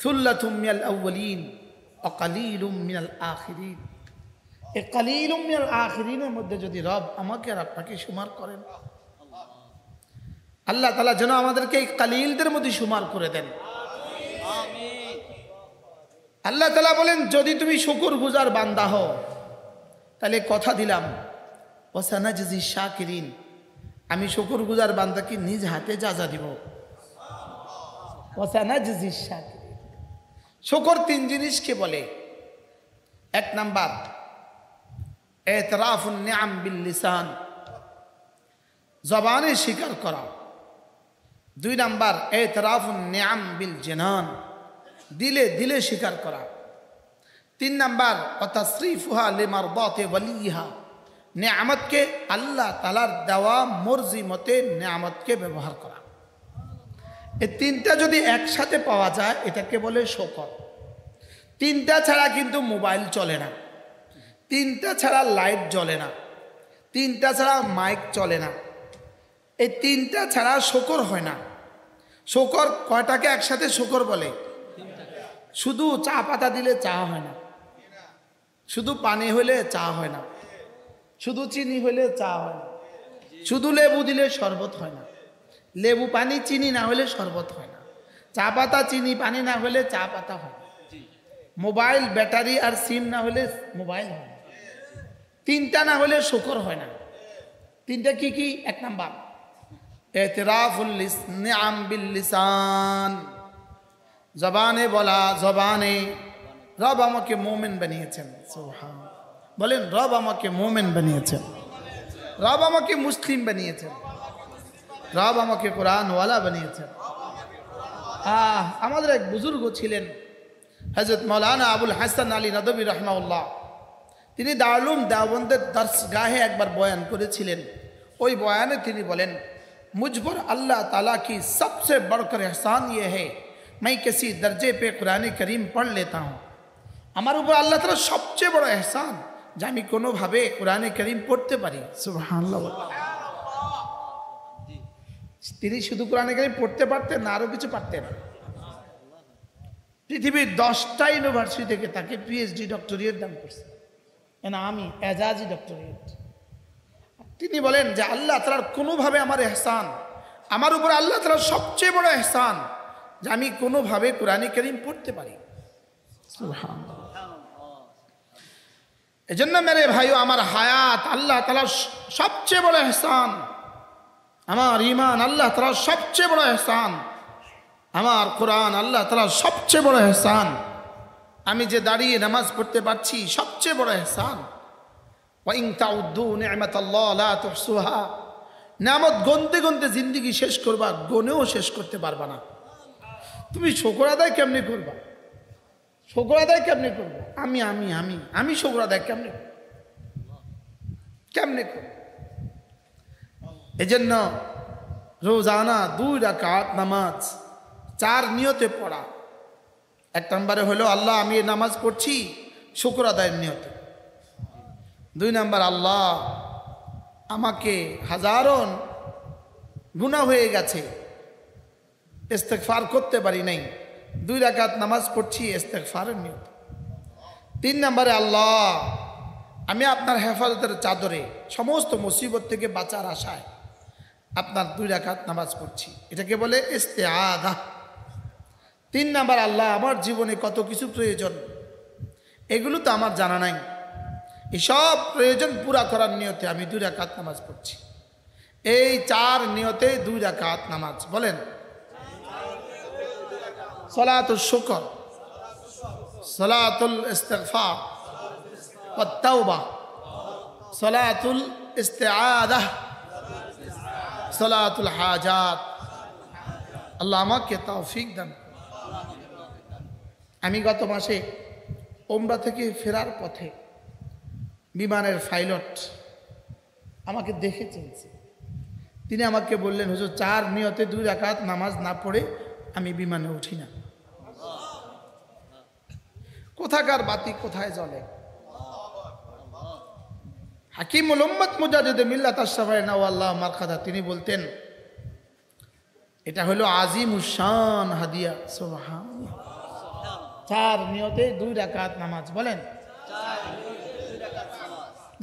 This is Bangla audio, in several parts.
সুল্লাতুম মিনাল আউয়ালিন ওয়া কালিলুম মিনাল আখিরিন। এই কালিলুম মিনাল আখিরিনের মধ্যে যদি রব আমাকে আর আপনাকে শুমার করেন, আল্লাহ তাআলা যেন আমাদেরকে এই কালিলদের মধ্যে শুমার করে দেন। আল্লাহ তাআলা বলেন, যদি তুমি শুকরগুজার বান্দা হও তাহলে কথা দিলাম ওয়াসানাজজি শাকিরিন, আমি শুকরগুজার বান্দাকে নিজ হাতে যাজা দিব। ওয়াসানাজজি শাকিরিন। শুকর তিন জিনিসকে বলে। এক নাম্বার ইতরাফুন নিআম বিল লিসান, জবানে স্বীকার করা। দুই নাম্বার ইতরাফুন নিআম বিল জিনান, দিলে দিলে স্বীকার করা। তিন নাম্বার ওয়াতাসরিফুহা লিমারদাতি ওয়ালিহা, নিয়ামতকে আল্লাহ তাআলার দেওয়া মর্জি মতে নিয়ামতকে ব্যবহার করা। এই তিনটা যদি একসাথে পাওয়া যায় এটাকে বলে শুকর। তিনটা ছাড়া কিন্তু মোবাইল চলে না, তিনটা ছাড়া লাইট জ্বলে না, তিনটা ছাড়া মাইক চলে না, এই তিনটা ছাড়া শুকর হয় না। শুকর কয়টাকে একসাথে শুকর বলে? শুধু চা পাতা দিলে চা হয় না, শুধু পানি হলে চা হয় না, শুধু চিনি হলে চা হয় না, শুধু লেবু দিলে শরবত হয় না, লেবু পানি চিনি না হলে শরবত হয় না, চা পাতা চিনি পানি না হলে চা পাতা হয় না, মোবাইল ব্যাটারি আর সিম না হলে মোবাইল হয় না। তিনটা না হলে শুকর হয় না। তিনটা কি কি? এক নাম্বার ইতরাফুল নিআম বিল লিসান, জবানে বলা, জবানে রব আমাকে মুমিন বানিয়েছেন। সুবহানাল্লাহ, বলেন রব আমাকে মুমিন বানিয়েছেন, রব আমাকে মুসলিম বানিয়েছেন, রব আমাকে কোরআনওয়ালা বানিয়েছেন। আমাদের এক বুজুর্গ ছিলেন হযরত মাওলানা আবুল হাসান আলী নদভী রাহমাহুল্লাহ। তিনি দারুল উলুম দেওবন্দের দরসগাহে একবার বয়ান করেছিলেন। ওই বয়ানে তিনি বলেন, मुझ पर अल्लाह ताला की सबसे बढ़कर एहसान ये है मैं किसी दर्जे पे कुरान करीम पढ़ लेता हूँ। আমার উপর আল্লাহ তাআলা সবচেয়ে বড় এহসান যে আমি কোনোভাবে কোরআনে কারীম পড়তে পারি। সুবহানাল্লাহ। তিনি শুধু কোরআনে কারীম পড়তে পারতেন না, আরো কিছু পারতেন। পৃথিবীর 10টা ইউনিভার্সিটি থেকে তাকে পিএইচডি ডক্টরেট দান করছে, আমি এজাজি ডক্টরেট। তিনি বলেন যে আল্লাহ তাআলার কোনোভাবে আমার এহসান, আমার উপর আল্লাহ তাআলার সবচেয়ে বড় এহসান যে আমি কোনোভাবে কোরআনে কারীম পড়তে পারি। সুবহানাল্লাহ। এজন্য মেরে ভাইও, আমার হায়াত আল্লাহ তাআলার সবচেয়ে বড় এহসান, আমার ঈমান আল্লাহ তাআলার সবচেয়ে বড় এহসান, আমার কোরআন আল্লাহ তাআলার সবচেয়ে বড় এহসান, আমি যে দাঁড়িয়ে নামাজ পড়তে পারছি সবচেয়ে বড় এহসান। ওয়া ইন তাউদ্দু নি'মাতাল্লাহ লা তুহসুহা, নিয়ামত গনতে গনতে জিন্দেগি শেষ করবা, গনেও শেষ করতে পারবা না। তুমি শুকর আদায় কেমনে করবা? শুকর আদায় কেমনে করবো? আমি শুকর আদায় কেমনে করব? এজন্য রোজানা 2 রাকাত নামাজ 4 নিয়তে পড়া। এক নম্বরে হলো আল্লাহ আমি এই নামাজ পড়ছি শুকর আদায়ের নিয়তে। 2 নম্বর আল্লাহ আমাকে হাজারো গুনাহ হয়ে গেছে, ইস্তেগফার করতে পারি নাই, 2 রাকাত নামাজ পড়ছি ইস্তেগফারের নিয়তে। 3 নম্বরে আল্লাহ আমি আপনার হেফাজতের চাদরে সমস্ত মুসিবত থেকে বাঁচার আশায় আপনার 2 রাকাত নামাজ পড়ছি, এটাকে বলে ইস্তেআযা। 3 নম্বর আল্লাহ আমার জীবনে কত কিছু প্রয়োজন, এগুলো তো আমার জানা নাই, এসব প্রয়োজন পুরা করার নিয়তে আমি 2 রাকাত নামাজ পড়ছি। এই 4 নিয়তে 2 রাকাত নামাজ। বলেন সলাতুল শুকর, সলাতুল ইস্তিগফার ওয়াত তাওবা, সলাতুল ইস্তিআযা, সলাতুল হাজাত। আল্লাহ আমাকে তৌফিক দান। আমি গত মাসে ওমরা থেকে ফেরার পথে বিমানের পাইলট আমাকে দেখে চিনছে। তিনি আমাকে বললেন, হুজুর 4 নিয়তে 2 রাকাত নামাজ না পড়ে আমি বিমানে উঠি না। কোথাকার বাতি কোথায় জ্বলে? হাকিমুল উম্মত মুজাদ্দিদ মিল্লাত আশ-শাফাঈ নাওয়াল্লাহু মারকাদা তিনি বলতেন, এটা হলো আজিমুশ শান হাদিয়া। সুবহানাল্লাহ। 4 নিয়তে 2 রাকাত নামাজ। বলেন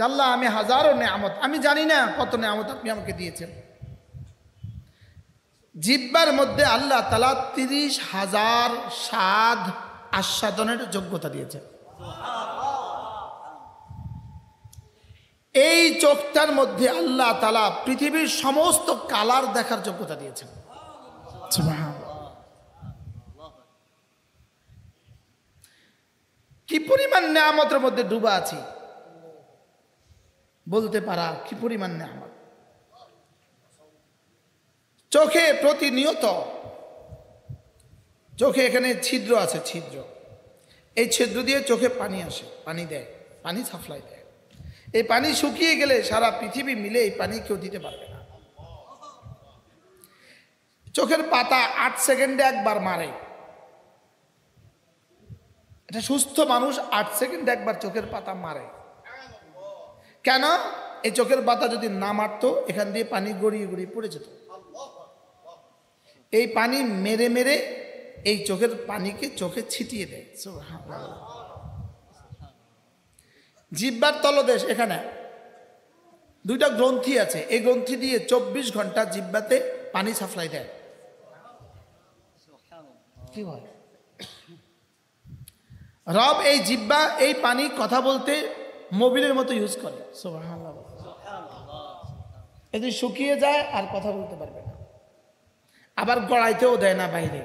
আল্লাহ আমি হাজারো নেয়ামত, আমি জানি না কত নেয়ামত আপনি আমাকে দিয়েছেন। জিহ্বার মধ্যে আল্লাহ তাআলা 30,000 স্বাদ আস্বাদনের যোগ্যতা দিয়েছেন। এই চোখটার মধ্যে আল্লাহ তাআলা পৃথিবীর সমস্ত কালার দেখার যোগ্যতা দিয়েছেন। সুবহানাল্লাহ। কি পরিমাণ নেয়ামতের মধ্যে ডুবা আছি বলতে পারা কি পরিমাণ নেয়ামত। চোখে প্রতিনিয়ত, চোখে এখানে ছিদ্র আছে, ছিদ্র, এই ছিদ্র দিয়ে চোখে পানি আসে, পানি দেয়, পানি সাপ্লাই দেয়। এই পানি শুকিয়ে গেলে সারা পৃথিবী মিলে এই পানি কেউ দিতে পারবে না। চোখের পাতা 8 সেকেন্ডে একবার মারে। এটা সুস্থ মানুষ 8 সেকেন্ডে একবার চোখের পাতা মারে। কেন? এই চোখের পাতা যদি না মারতো এখান দিয়ে পানি গড়িয়ে গড়িয়ে পড়ে যেত। এই পানি মেরে মেরে এই চোখের পানিকে চোখে ছিটিয়ে দেয়। জিহ্বার তলদেশ, এখানে 2টা গ্রন্থি আছে, এই গ্রন্থি দিয়ে 24 ঘন্টা জিহ্বাতে পানি সাপ্লাই দেয়। কি হয়? রব এই জিহ্বা এই পানি কথা বলতে মোবিলের মতো ইউজ করে। সুবহানাল্লাহ। এতে শুকিয়ে যায় আর কথা বলতে পারবে না, আবার গড়াইতেও দেয় না বাইরে।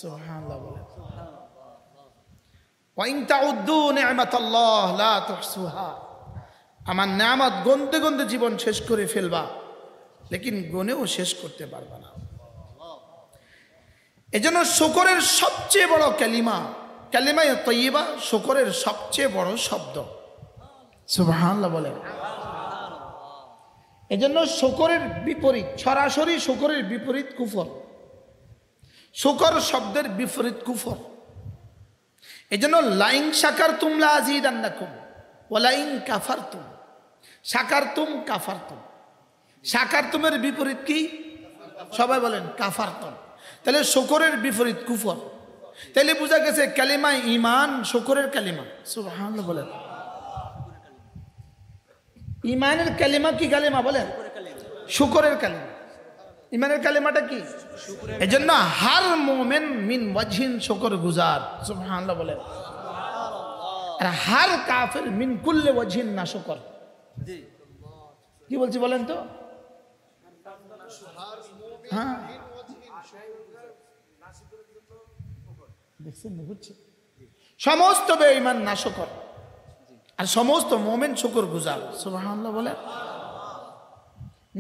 সুবহানাল্লাহ বলে। ওয়া ইন তাউদ্দু নি'মাতাল্লাহ লা তুহসুহা। আমার নেয়ামত গনতে গনতে জীবন শেষ করে ফেলবা, লেকিন গনেও শেষ করতে পারবা না। এজন্য শুকরের সবচেয়ে বড় কালিমা, কালিমায়ে তাইয়্যিবা শুকরের সবচেয়ে বড় শব্দ। সুবহানাল্লাহ বলে। এজন্য শুকরের বিপরীত, সরাসরি শুকরের বিপরীত কুফর। শুকর শব্দের বিপরীত কুফর। এজন্য লাইন শাকারতুম লা আযীদান্নাকুম ওয়া লাইন কাফারতুম। শাকারতুম কাফারতুম। শাকারতুমের বিপরীত কি? সবাই বলেন কাফারতুম। তাহলে শুকরের বিপরীত কুফর। তাহলে বোঝা গেছে কালিমা ঈমান শুকরের কালিমা। সুবহানাল্লাহ বলেন। ঈমানের কালিমা কি কালিমা বলেন? শুকরের কালিমা। ঈমানের কালিমাটা কি? এজন্য হার মুমিন মিন ওয়াজহিন শুকর গুজার। সুবহানাল্লাহ বলেন। আর হার কাফির মিন কুল্লি ওয়াজহিন নাশুকর। কি বলছি বলেন তো? হ্যাঁ দেখছেন, বুঝছে? সমস্ত বেঈমান নাশুকর আর সমস্ত মুমিন শুকর গুজার। সুবহানাল্লাহ বলেন।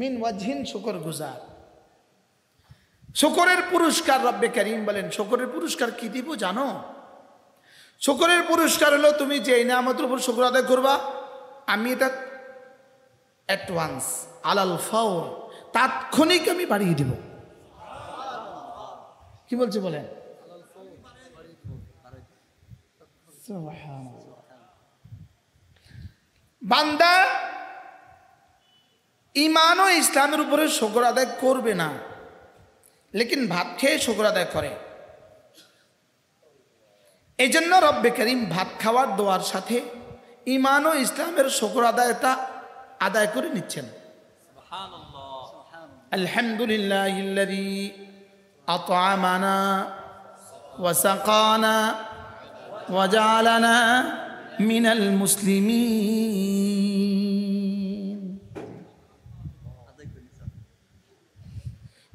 মিন ওয়াজহিন শুকর গুজার। শুকরের পুরস্কার রব্বে কারীম বলেন, শুকরের পুরস্কার কি দিব জানো? শুকরের পুরস্কার হলো তুমি যে নিয়ামতের উপর শুকর আদায় করবা, আমি এটা অ্যাডভান্স আলাল ফাওর, তাৎক্ষণিক আমি বাড়িয়ে দিব। কি বলছে বলেন? বান্দা ঈমান ও ইসলামের উপরে শুকর আদায় করবে না, লেকিন ভাত খেয়ে শুকর আদায় করে। এই জন্য রব্বে কারীম ভাত খাওয়ার দোয়ার সাথে ঈমান ও ইসলামের শুকর আদায়টা আদায় করে নিচ্ছেন। আলহামদুলিল্লাহিল্লাযী আত'আমানা ওয়া সাকানা ওয়া জা'আলানা মিনাল মুসলিমিন।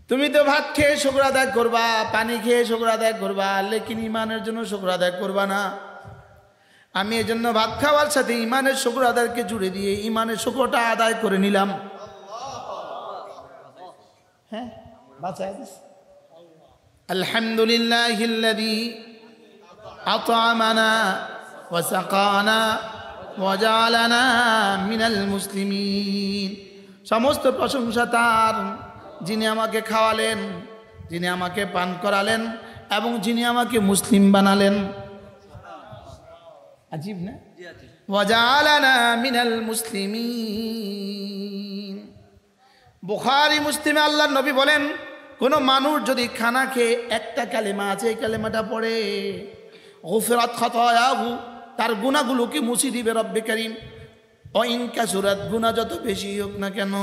তুমি তো ভাত খেয়ে শুকর আদায় করবা, পানি খেয়ে শুকর আদায় করবা, লেকিন ঈমানের জন্য শুকর আদায় করবা না। আমি এই জন্য ভাত খাওয়ার সাথে ঈমানের শুকর আদায়কে জুড়ে দিয়ে ঈমানের শুকরটা আদায় করে নিলাম। হ্যাঁ, বাঁচায় দিস। আলহামদুলিল্লাহিল্লাযী আত'আমানা ওয়া সাকানা ওয়া জা'আলানা মিনাল মুসলিমিন। সমস্ত প্রশংসা তার, যিনি আমাকে খাওয়ালেন, যিনি আমাকে পান করালেন এবং যিনি আমাকে মুসলিম বানালেন। আজীব না? ওয়া জা'আলানা মিনাল মুসলিমিন। বুখারী মুসলিমে আল্লাহর নবী বলেন, কোন মানুষ যদি খানা খেয়ে একটা কালেমা আছে এই কালেমাটা পড়ে, গুফরাত খাতায়াহু, তার গুনাহগুলোকে মুছে দিবে রব্বে কারীম। ওয়া ইন কাসুরাত, গুনাহ যত বেশি হোক না কেন।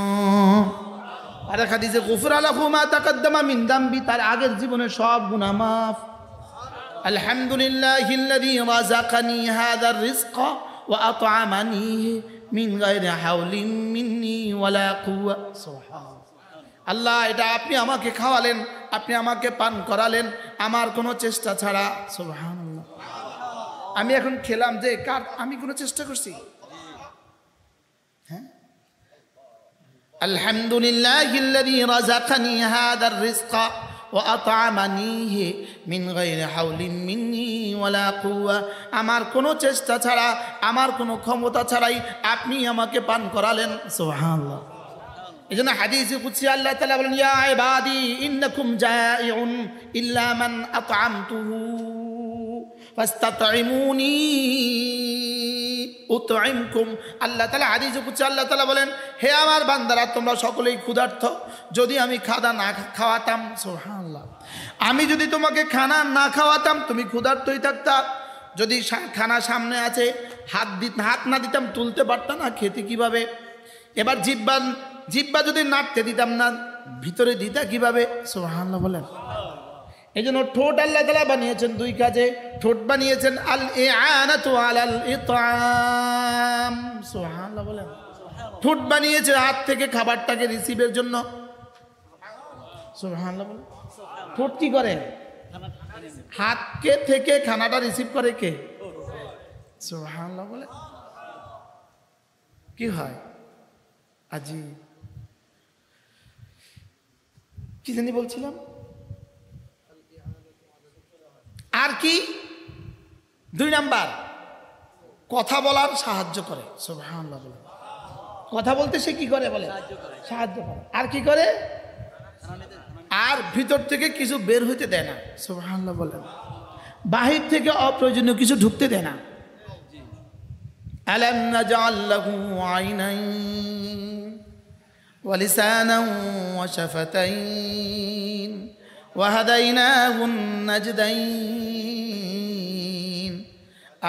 আর এক হাদিসে গুফরা লাহু মা তাকাদ্দামা মিন দামবি, তার আগের জীবনের সব গুনাহ মাফ। আলহামদুলিল্লাহিল্লাযী রাযাকানি হাযার রিজকা ওয়া আত'আমানি মিন গায়রি হাওলিন মিন্নি ওয়ালা কুওয়া। সুবহানাল্লাহ। আল্লাহ, এটা আপনি আমাকে খাওয়ালেন, আপনি আমাকে পান করালেন আমার কোনো চেষ্টা ছাড়া। সুবহানাল্লাহ। আমি এখন খেলাম যে কার, আমি কোনো চেষ্টা করছি? হ্যাঁ। আলহামদুলিল্লাহিল্লাযী রাযাকানি হাযার রিজকা ওয়া আত'আমানি মিন গায়রি হাওলিন মিন্নি ওয়ালা কুওয়া। আমার কোনো চেষ্টা ছাড়া, আমার কোনো ক্ষমতা ছাড়াই আপনি আমাকে পান করালেন। সুবহানাল্লাহ। এজন্য হাদিসে কুদসি আল্লাহ তাআলা বলেন, ইয়া ইবাদি ইন্নাকুম জাইউন ইল্লা মান আত'আমতুহু ফাস্তাতঈমুনি উতঈমকুম। আল্লাহ তাআলা হাদিসে কুদসি আল্লাহ তাআলা বলেন, হে আমার বান্দারা, তোমরা সকলেই ক্ষুধার্ত, যদি আমি খানা না খাওয়াতাম, সুবহানাল্লাহ, আমি যদি তোমাকে খানা না খাওয়াতাম তুমি ক্ষুধার্তই থাকতা। যদি খানা সামনে আছে, হাত না দিতাম তুলতে পারতা না, খেতে কিভাবে? এবার জিহ্বা যদি নাড়তে দিতাম না, ভিতরে দিতা কিভাবে? সুবহানাল্লাহ বলেন। এই জন্য ঠোঁট আল্লাহ তাআলা বানিয়েছেন দুই কাজে। ঠোঁট বানিয়েছেন আল ইআনাতু আলাল ইতআম। সুবহানাল্লাহ বলেন। ঠোঁট বানিয়েছে হাত থেকে খাবারটাকে রিসিভের জন্য। সুবহানাল্লাহ বলেন। ঠোঁট কি করে? হাতকে থেকে খানাটা রিসিভ করে কে? সুবহানাল্লাহ বলে। কি হয়? আজি কি জানি বলছিলাম, আর কি? 2 নাম্বার, কথা বলার সাহায্য করে। সুবহানাল্লাহ বলে। কথা বলতে সে কি করে বলে? সাহায্য করে। আর কি করে? আর ভিতর থেকে কিছু বের হইতে দেয় না। সুবহানাল্লাহ বলেন। বাহির থেকে অপ্রয়োজনীয় কিছু ঢুকতে দেয় না। আলাম নাজআল লাহু আইনাইন ওয়া লিসানান ওয়া শাফাতাইন ওয়া হাদাইনাহুন নাজদাইন।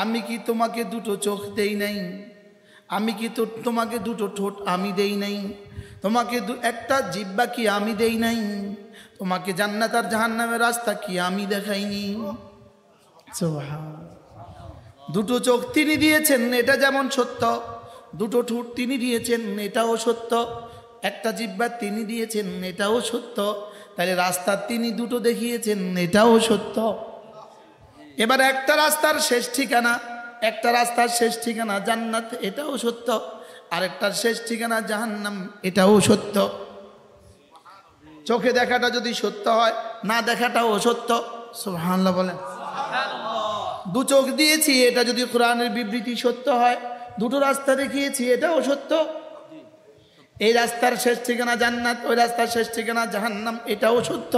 আমি কি তোমাকে দুটো চোখ দেই নাই? আমি কি তোমাকে দুটো ঠোঁট আমি দেই নাই? তোমাকে একটা জিহ্বা কি আমি দেই নাই? তোমাকে জান্নাত আর জাহান্নামের রাস্তা কি আমি দেখাইনি? সুবহানাল্লাহ। দুটো চোখ তিনি দিয়েছেন, এটা যেমন সত্য। দুটো ঠোঁট তিনি দিয়েছেন, এটাও সত্য। একটা জিহ্বা তিনি দিয়েছেন, এটাও সত্য। তাহলে রাস্তা তিনি দুটো দেখিয়েছেন, এটাও সত্য। এবার একটা রাস্তার শেষ ঠিকানা জান্নাত, এটাও সত্য। আরেকটার শেষ ঠিকানা জাহান্নাম, এটাও সত্য। চোখে দেখাটা যদি সত্য হয়, না দেখাটাও সত্য। সুবহানাল্লাহ বলেন। দু চোখ দিয়েছি, এটা যদি কোরআনের বিবৃতি সত্য হয়, দুটো রাস্তা দেখিয়েছি, এটাও সত্য। এই রাস্তার শেষ ঠিকানা জান্নাত, ওই রাস্তার শেষ ঠিকানা জাহান্নাম, এটাও সত্য।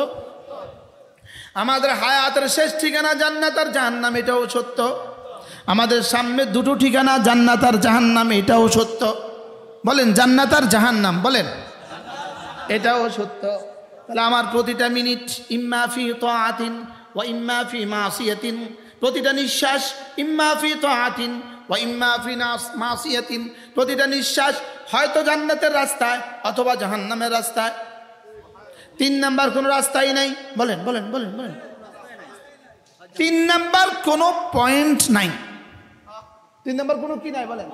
আমাদের হায়াতের শেষ ঠিকানা জান্নাত আর জাহান্নাম, এটাও সত্য। আমাদের সামনে দুটো ঠিকানা জান্নাত আর জাহান্নাম, এটাও সত্য। বলেন জান্নাত আর জাহান্নাম, বলেন এটাও সত্য। তাহলে আমার প্রতিটা মিনিট ইম্মা ফি তাআতিন ওয়া ইম্মা ফি মাসিয়াতিন, প্রতিটা নিঃশ্বাস ইম্মা ফি তাআতিন ওয়া ইম্মা ফি মাসিয়াতিন, প্রতিটা নিঃশ্বাস হয়তো জান্নাতের রাস্তায় অথবা জাহান্নামের রাস্তায়। 3 নাম্বার কোনো রাস্তাই নাই। বলেন বলেন বলেন বলেন। 3 নাম্বার কোনো পয়েন্ট নাই। 3 নাম্বার কোনো কি নাই বলেন।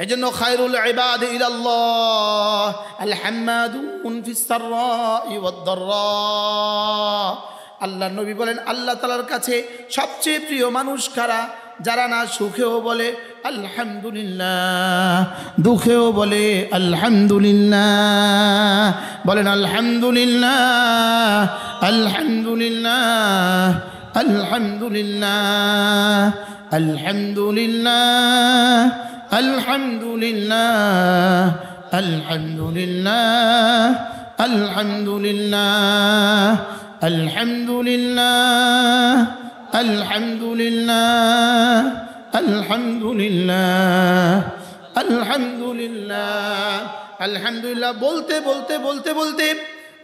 এজন্য খায়রুল ইবাদি ইলাল্লাহ আল হাম্মাদুন ফিস সাররাই ওয়াদ দাররা। আল্লাহ নবী বলেন, আল্লাহ তাআলার কাছে সবচেয়ে প্রিয় মানুষ কারা? যারা না সুখেও বলে আলহামদুলিল্লাহ, দুঃখেও বলে আলহামদুলিল্লাহ। বলেন আলহামদুলিল্লাহ, আলহামদুলিল্লাহ, আলহামদুলিল্লাহ, আলহামদুলিল্লাহ, আলহামদুলিল্লাহ, আলহামদুলিল্লাহ, আলহামদুলিল্লাহ, আলহামদুলিল্লাহ, আলহামদুলিল্লাহ, আলহামদুলিল্লাহ, আলহামদুলিল্লাহ। আলহামদুলিল্লাহ বলতে বলতে বলতে বলতে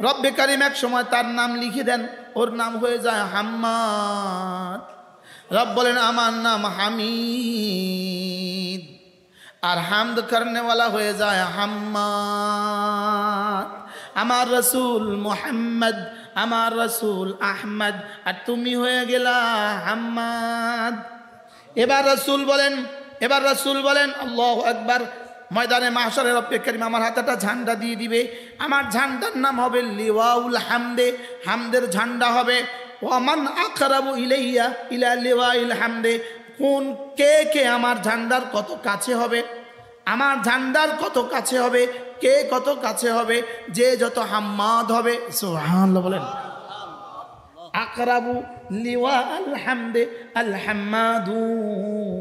রব্বে কারিম এক সময় তার নাম লিখে দেন, ওর নাম হয়ে যায় হাম্মাদ। রব বলেন আমার নাম হামিদ, আর হামদ করনে ওয়ালা হয়ে যায় হাম্মাদ। আমার রসুল মুহাম্মদ, আমার রসুল আহমদ, আর তুমি হয়ে গেলা হাম্মাদ। এবার রসুল বলেন আল্লাহু আকবার। ময়দানে মাহশরে রব্বে কারীম আমার হাতে একটা ঝান্ডা দিয়ে দিবে। আমার ঝান্ডার নাম হবে লিওয়াউল হামদে, হামদের ঝান্ডা হবে। ওয়ামান আকরাবু ইলাইয়া ইলা লিওয়াইল হামদে, কোন কে কে আমার ঝান্ডার কত কাছে হবে, আমার ঝান্ডার কত কাছে হবে, কে কত কাছে হবে, যে যত হাম্মাদ হবে। সুবহানাল্লাহ বলেন। আকরাবু লিওয়া আল হামদে আল হাম্মাদুন।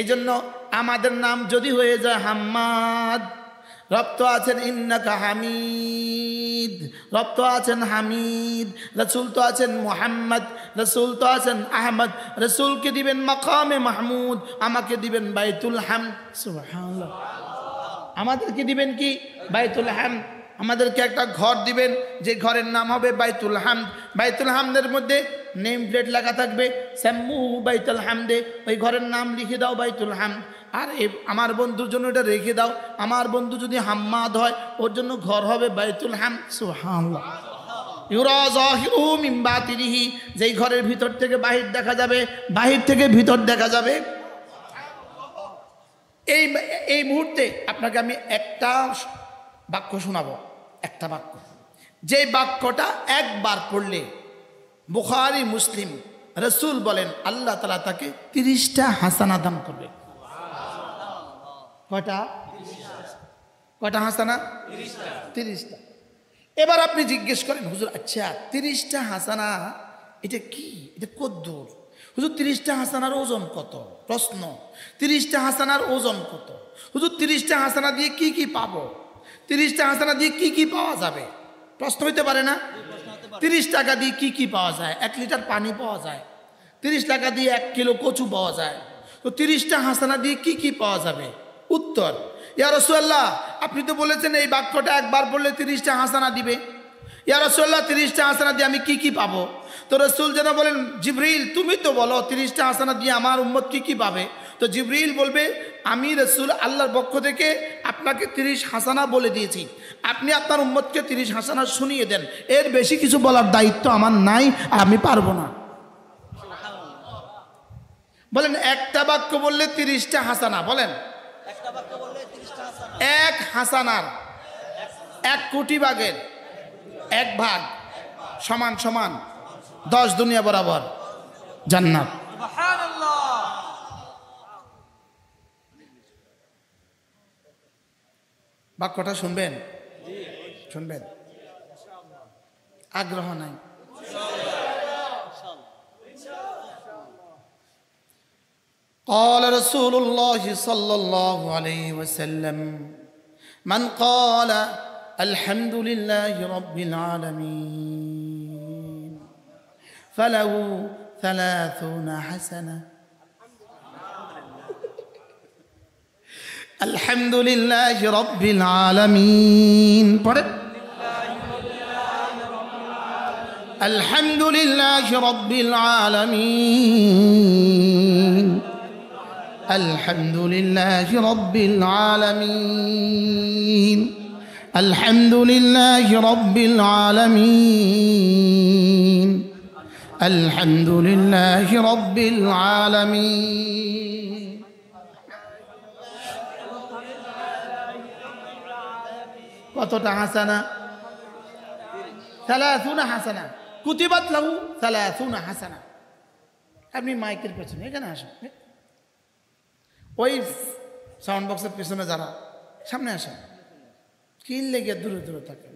এই জন্য আমাদের নাম যদি হয়ে যায় হাম্মাদ, রব তো আছেন ইন্নাকা হামিদ, রব তো আছেন হামিদ, রসুল তো আছেন মুহাম্মদ, রসুল তো আছেন আহমদ, রসুলকে দিবেন মাকামে মাহমুদ, আমাকে দিবেন বাইতুল হামদ। সুবহানাল্লাহ। আমাদেরকে দিবেন কি? বাইতুল হামদ। আমাদেরকে একটা ঘর দিবেন, যে ঘরের নাম হবে বাইতুল হামদ। বাইতুল হামদের মধ্যে নেম প্লেট লেখা থাকবে সাম্মু বাইতুল হামদে, ওই ঘরের নাম লিখে দাও বাইতুল হামদ। আর আমার বন্ধুর জন্য এটা রেখে দাও, আমার বন্ধু যদি হাম্মাদ হয় ওর জন্য ঘর হবে বাইতুল হামদ। সুবহানাল্লাহ। ইউরা যাহিরুহু মিন বাতিনিহি, যেই ঘরের ভিতর থেকে বাহির দেখা যাবে, বাহির থেকে ভিতর দেখা যাবে। এই মুহূর্তে আপনাকে আমি একটা বাক্য শোনাবো, একটা বাক্য, যে বাক্যটা একবার পড়লে বুখারী মুসলিম রসুল বলেন আল্লাহ তাআলা তাকে 30টা হাসানা দান করবে। কয়টা হাসানা? 30টা। এবার আপনি জিজ্ঞেস করেন হুজুর আচ্ছা 30টা হাসানা এটা কি, এটা কদ্দুর হুজুর? 30টা হাসানার ওজন কত? প্রশ্ন, 30টা হাসানার ওজন কত হুজুর? 30টা হাসানা দিয়ে কি কি পাবো? 30টা হাসানা দিয়ে কি কি পাওয়া যাবে? প্রশ্ন হইতে পারে না? 30 টাকা দিয়ে কি কি পাওয়া যায়? 1 লিটার পানি পাওয়া যায়। 30 টাকা দিয়ে 1 কিলো কচু পাওয়া যায়। তো 30টা হাসানা দিয়ে কি কি পাওয়া যাবে? উত্তর, ইয়া রাসূলুল্লাহ আপনি তো বলেছেন এই বাক্যটা একবার বললে 30টা হাসানা দিবে। ইয়া রাসূলুল্লাহ 30টা হাসানা দিয়ে আমি কি কি পাবো? তো রাসূল যেন বলেন জিবরিল তুমি তো বলো 30টা হাসানা দিয়ে আমার উম্মত কি কি পাবে। তো জিবরিল বলবে আমি রাসূল আল্লাহর পক্ষ থেকে আপনাকে 30 হাসানা বলে দিয়েছি, আপনি আপনার উম্মতকে 30 হাসানা শুনিয়ে দেন, এর বেশি কিছু বলার দায়িত্ব আমার নাই, আমি পারবো না। বলেন একটা বাক্য বললে 30টা হাসানা, বলেন এক হাসানার 1 কোটি ভাগের 1 ভাগ সমান সমান 10 দুনিয়া বরাবর জান্নাত। বাক্যটা শুনবেন? শুনবেন? আগ্রহ নাই? قال رسول الله صلى الله عليه وسلم من قال الحمد لله رب العالمين فله 30 حسنة. الحمد لله رب العالمين. الحمد لله رب العالمين. الحمد لله رب العالمين. الحمد لله رب العالمين. الحمد لله رب العالمين. কতটা হাসানা? 30 হাসানা। কুতিবাত লাহু 30 হাসানা। আপনি মাইকের পেছনে এখানে আসেন, ওই সাউন্ড বক্সের পেছনে যারা সামনে আসেন, কি লেগে দূরে দূরে থাকে।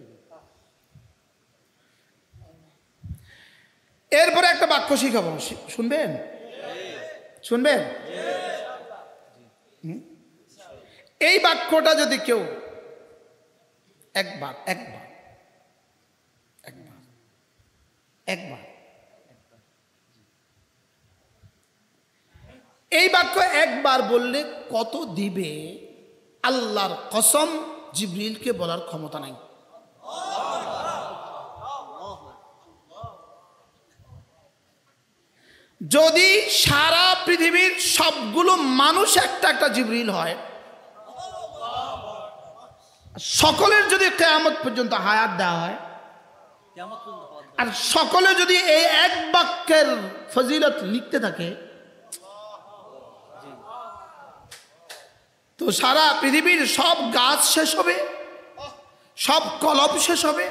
এরপরে একটা বাক্য শিখাবো, শুনবেন? শুনবেন? এই বাক্যটা যদি কেউ একবার এই বাক্য একবার বললে কত দিবে আল্লাহর কসম জিবরিলকে বলার ক্ষমতা নাই। যদি সারা পৃথিবীর সবগুলো মানুষ একটা একটা জিবরিল হয়, সকলের যদি কিয়ামত পর্যন্ত হায়াত দেওয়া হয়, আর সকলে যদি এই এক বাক্যের ফজিলত লিখতে থাকে, তো সারা পৃথিবীর সব গাছ শেষ হবে, সব কলম শেষ হবে,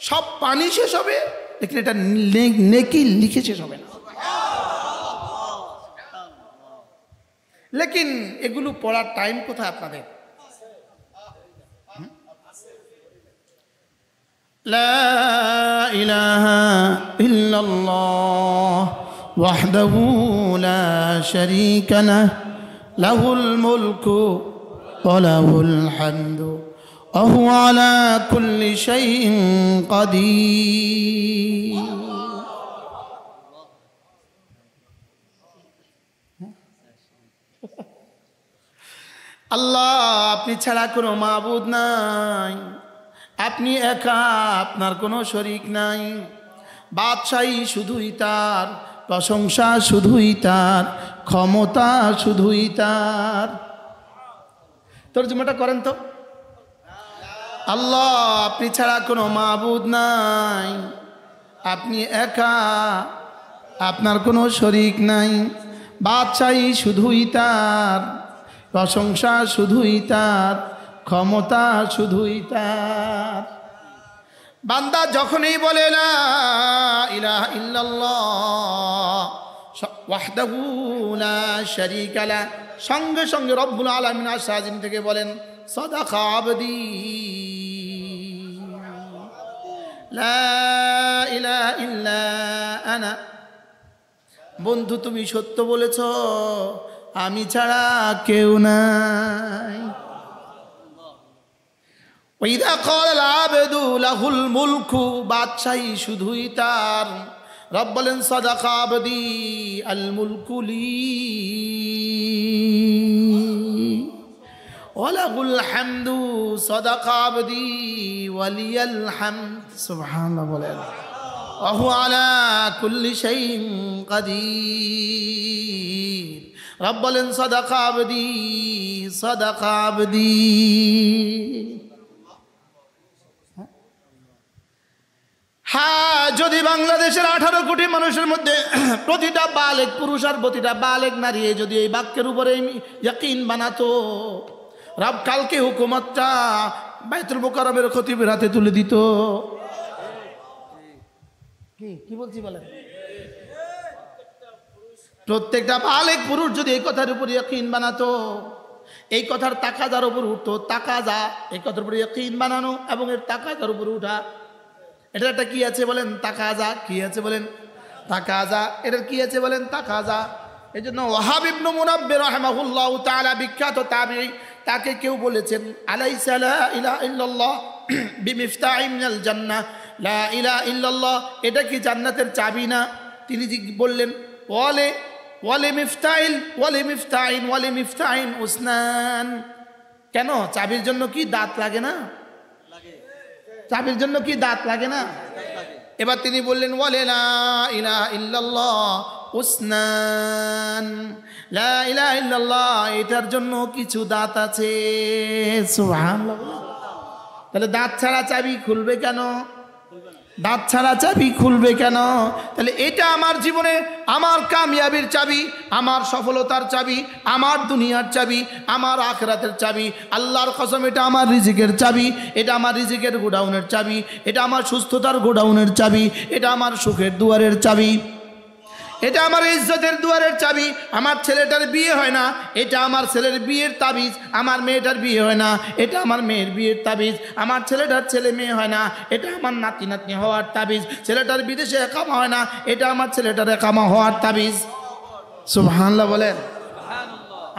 সব পানি শেষ হবে, লেকিন এটা নেকি লিখে শেষ হবে না। লেকিন এগুলো পড়ার টাইম কোথায় আপনাদের? লা ইলাহা ইল্লাল্লাহ ওয়াহদাহু লা শারীকা লাহু লাহুল মুলকু ওয়া লাহুল হামদু ওয়া হুয়া আলা কুল্লি শাইইন কাদির। আল্লাহ, আপনি ছাড়া কোনো মাবুদ নাই, আপনি একা, আপনার কোনো শরীক নাই। বাদশাহী শুধুই তার, প্রশংসা শুধুই তার, ক্ষমতা শুধুই তার। তরজমাটা করেন তো। আল্লাহ, আপনি ছাড়া কোনো মাবুদ নাই, আপনি একা, আপনার কোনো শরীক নাই। বাদশাহী শুধুই তার, প্রশংসা শুধুই তার, ক্ষমতা শুধুই তার। বান্দা যখনই বলে লা ইলাহা ইল্লাল্লাহ ওয়াহদাহু লা শারীকা লাহ, সঙ্গে সঙ্গে রব্বুল আলামিন আরশ আজিম থেকে বলেন সাদাকা আবদি লা ইলাহা ইল্লা আনা। বন্ধু, তুমি সত্য বলেছ, আমি ছাড়া কেউ নাই। ওয়াইদা ক্বাল আবদু লাহুল মুলকু, বাদশাহী শুধুই তার। রব বলেন সাদাকা আবদি আল মুলকু লি ওয়া লাহুল হামদু সাদাকা আবদি ওয়ালিয়াল হামদ। সুবহানাল্লাহ বলেন। ওয়া হুয়া আলা কুল্লি শাইইন কাদির। রব বলেন সাদাকা আবদি সাদাকা আবদি। হ্যাঁ, যদি বাংলাদেশের 18 কোটি মানুষের মধ্যে প্রতিটা বালেগ পুরুষ আর প্রতিটা বালেগ নারী যদি এই বাক্যের উপরে ইয়াকিন বানাতো, রব কালকে হুকুমতটা বাইতুল মুকাররমের খতিবের হাতে তুলে দিত। কি বলছি বলেন? প্রত্যেকটা বালেগ পুরুষ যদি এই কথার উপর ইয়াকিন বানাতো, এই কথার তাকাজার উপর উঠতো। তাকাজা, এই কথার উপর ইয়াকিন বানানো এবং এর তাকাজার উপর উঠা, এটা একটা কি আছে বলেন? তাকাজা। কি আছে বলেন? তাকাজা। এটার কি আছে বলেন? তাকাজা। এই জন্য ওয়াহাব ইবনে মুনাব্বির রাহিমাহুল্লাহু তাআলা, বিখ্যাত তাবিঈ, তাকে কেউ বলেছেন আলাইসা লা ইলাহা ইল্লাল্লাহ বিমিফতাহিন মিনাল জান্নাহ, লা ইলাহা ইল্লাল্লাহ এটা কি জান্নাতের চাবি না? তিনি বললেন ওয়ালে মিফতাহিন উসনান। কেন? চাবির জন্য কি দাঁত লাগে না? চাবির জন্য কি দাঁত লাগে না? এবার তিনি বললেন ওয়ালে লা ইলাহা ইল্লাল্লাহ উসনান, লা ইলাহা ইল্লাল্লাহ এটার জন্য কিছু দাঁত আছে। সুবহানাল্লাহ। তাহলে দাঁত ছাড়া চাবি খুলবে কেন? দাঁত ছাড়া চাবি খুলবে কেন? তাহলে এটা আমার জীবনে আমার কামিয়াবির চাবি, আমার সফলতার চাবি, আমার দুনিয়ার চাবি, আমার আখিরাতের চাবি। আল্লাহর কসম, এটা আমার রিজিকের চাবি, এটা আমার রিজিকের গোডাউনের চাবি, এটা আমার সুস্থতার গোডাউনের চাবি, এটা আমার সুখের দুয়ারের চাবি, এটা আমার ইজ্জতের দুয়ারের চাবি। আমার ছেলেটার বিয়ে হয় না, এটা আমার ছেলের বিয়ের তাবিজ। আমার মেয়েটার বিয়ে হয় না, এটা আমার মেয়ের বিয়ের তাবিজ। আমার ছেলেটার ছেলে মেয়ে হয় না, এটা আমার নাতি নাতনি হওয়ার তাবিজ। ছেলেটার বিদেশে একামা হয় না, এটা আমার ছেলেটার একামা হওয়ার তাবিজ। সুবহানাল্লাহ বলেন।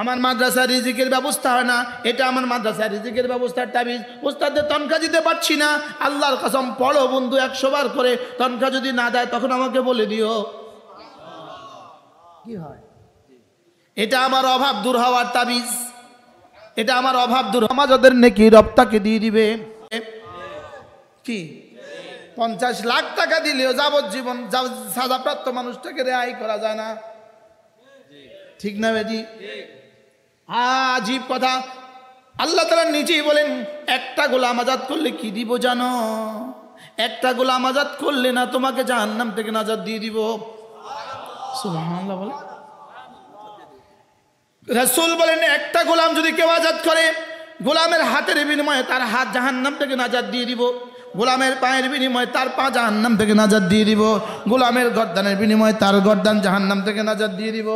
আমার মাদ্রাসার রিজিকের ব্যবস্থা হয় না, এটা আমার মাদ্রাসার রিজিকের ব্যবস্থার তাবিজ। উস্তাদের তনখা দিতে পারছি না, আল্লাহর কসম পড়ো বন্ধু 100 বার করে, তনখা যদি না দেয় তখন আমাকে বলে দিও। কি হয়? এটা আমার অভাব দূর হওয়ার তাবিজ, এটা আমার অভাব দূর। আমাদের নেকি রব তাকে দিয়ে দিবে। কি? 50 লাখ টাকা দিলেও যাবজ্জীবন সাজাপ্রাপ্ত মানুষটাকে রেহাই করা যায় না, ঠিক না বেজি? আজীব কথা। আল্লাহ তাআলা নিজেই বলেন একটা গোলাম আজাদ করলে কি দিব জানো? একটা গোলাম আজাদ করলে না তোমাকে জাহান্নাম থেকে নাজাত দিয়ে দিব। সুবহানাল্লাহ বলে। রাসূল বলেন একটা গোলাম যদি কেউ আজাদ করে, গোলামের হাতের বিনিময়ে তার হাত জাহান্নাম থেকে নাজাত দিয়ে দিব, গোলামের পায়ের বিনিময়ে তার পা জাহান্নাম থেকে নাজাত দিয়ে দিব, গোলামের গর্দানের বিনিময়ে তার গর্দান জাহান্নাম থেকে নাজাত দিয়ে দিব।